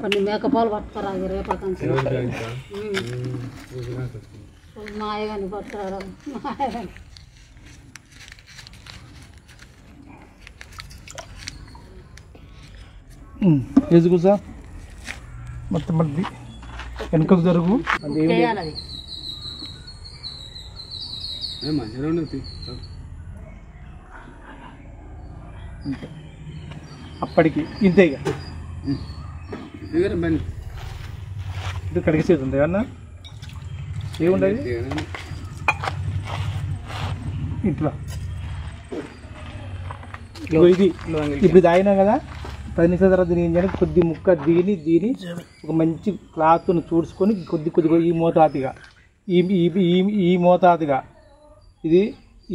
కొన్ని మేకపాలు పట్టుకురాదు రేపటి మాయగాని పట్టుకురావడం మాయగాని వేసుకో సార్. మొత్తం మళ్ళీ వెనుకకు జరుగు. అప్పటికి ఇంతే. ఇక ఇది కడిగేసేది ఉంది అన్న. ఏముండదు ఇట్లా. ఇది ఇప్పుడు తాగినా కదా, 10 నిమిషాల తర్వాత దీని ఏం చేయాలి, కొద్ది ముక్క దీని ఒక మంచి క్లాత్ను చూడ్చుకొని కొద్దిగా ఈ మోతాదుగా ఈ మోతాదుగా ఇది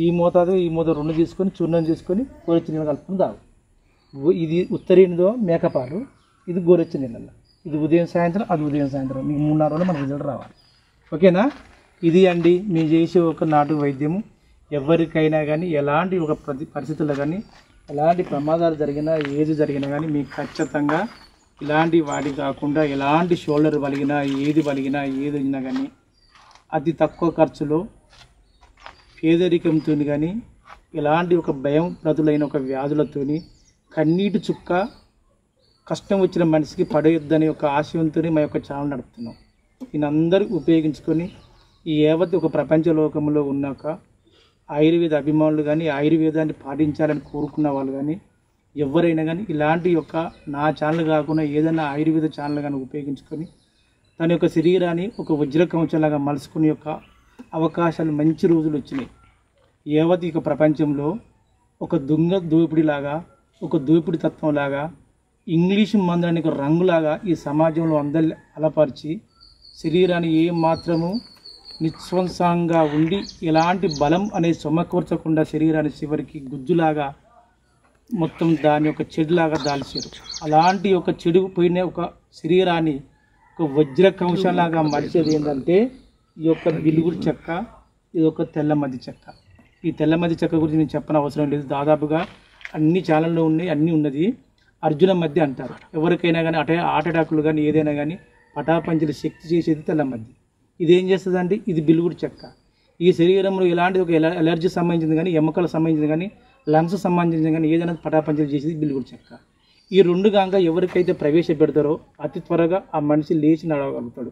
ఈ మోతాదు 2 తీసుకొని చూర్ణం చేసుకొని గోరెచ్చి నీళ్ళు కలుపుకుని తాగు. ఇది ఉత్తరీనిదో మేకపాలు, ఇది గోరెచ్చి నీళ్ళల్లో. ఇది ఉదయం సాయంత్రం, అది ఉదయం సాయంత్రం. మీకు 3-4 రోజులు మనకు రిజల్ట్ రావాలి. ఓకేనా? ఇది అండి మేము చేసే ఒక నాటు వైద్యము. ఎవరికైనా కానీ ఎలాంటి ఒక పరిస్థితుల్లో కానీ ఎలాంటి ప్రమాదాలు జరిగినా ఏది జరిగినా కానీ మీకు ఖచ్చితంగా ఇలాంటి వాటి కాకుండా ఎలాంటి షోల్డర్ వలిగినా ఏది వచ్చినా కానీ అతి తక్కువ ఖర్చులో పేదరికంతో కానీ ఎలాంటి ఒక భయం ప్రతులైన ఒక వ్యాధులతో కన్నీటి చుక్క కష్టం వచ్చిన మనిషికి పడేయొద్దని ఒక ఆశయంతో మా యొక్క ఛానల్ నడుపుతున్నాం. దీన్ని అందరూ ఉపయోగించుకొని ఈ యావత్ ఒక ప్రపంచ లోకంలో ఉన్నాక ఆయుర్వేద అభిమానులు కానీ ఆయుర్వేదాన్ని పాటించాలని కోరుకున్న వాళ్ళు కానీ ఎవరైనా కానీ ఇలాంటి యొక్క నా ఛానల్ కాకుండా ఏదైనా ఆయుర్వేద ఛానల్ కానీ ఉపయోగించుకొని తన యొక్క శరీరాన్ని ఒక వజ్ర కవచంలాగా మలుచుకునే యొక్క అవకాశాలు మంచి రోజులు వచ్చినాయి. యావత్ ఇక ప్రపంచంలో ఒక దొంగ దోపిడిలాగా, ఒక దోపిడి తత్వంలాగా, ఇంగ్లీషు మందులని ఒక రంగులాగా ఈ సమాజంలో అందరి అలపరిచి శరీరాన్ని ఏ మాత్రము నిస్వంసంగా ఉండి ఎలాంటి బలం అనేది సమకూర్చకుండా శరీరాన్ని చివరికి గుజ్జులాగా మొత్తం దాని యొక్క చెడులాగా దాల్చారు. అలాంటి ఒక చెడు పోయిన ఒక శరీరాన్ని ఒక వజ్ర కవచంలాగా మలిచేది ఏంటంటే ఈ యొక్క బిలుగుడు చెక్క, ఇది ఒక తెల్లమద్ది చెక్క. ఈ తెల్లమద్ది చెక్క గురించి నేను చెప్పని అవసరం లేదు. దాదాపుగా అన్ని ఛానల్లో ఉన్నాయి, అన్నీ ఉన్నది. అర్జున మధ్య అంటారు. ఎవరికైనా కానీ హార్ట్ అటాకులు కానీ ఏదైనా కానీ పటాపంచలు శక్తి చేసేది తెల్లమద్ది. ఇదేం చేస్తుందండి? ఇది బిలుగుడు చెక్క. ఈ శరీరంలో ఇలాంటి ఒక ఎలర్జీ సంబంధించింది కానీ, ఎముకలకు సంబంధించింది కానీ, లంగ్స్ సంబంధించింది కానీ ఏదైనా పటాపంచలు చేసేది బిలుగుడు చెక్క. ఈ రెండు కాక ఎవరికైతే ప్రవేశపెడతారో అతి త్వరగా ఆ మనిషి లేచి నడవగలుగుతాడు.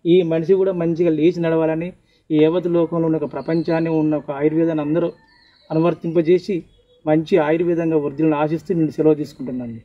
ఈ మనిషి కూడా మంచిగా లేచి నడవాలని ఈ యావత్ లోకంలో ఉన్న ఒక ప్రపంచాన్ని ఉన్న ఒక ఆయుర్వేదాన్ని అందరూ అనువర్తింపజేసి మంచి ఆయుర్వేదంగా వృద్ధులను ఆశిస్తూ నేను సెలవు తీసుకుంటున్నాను.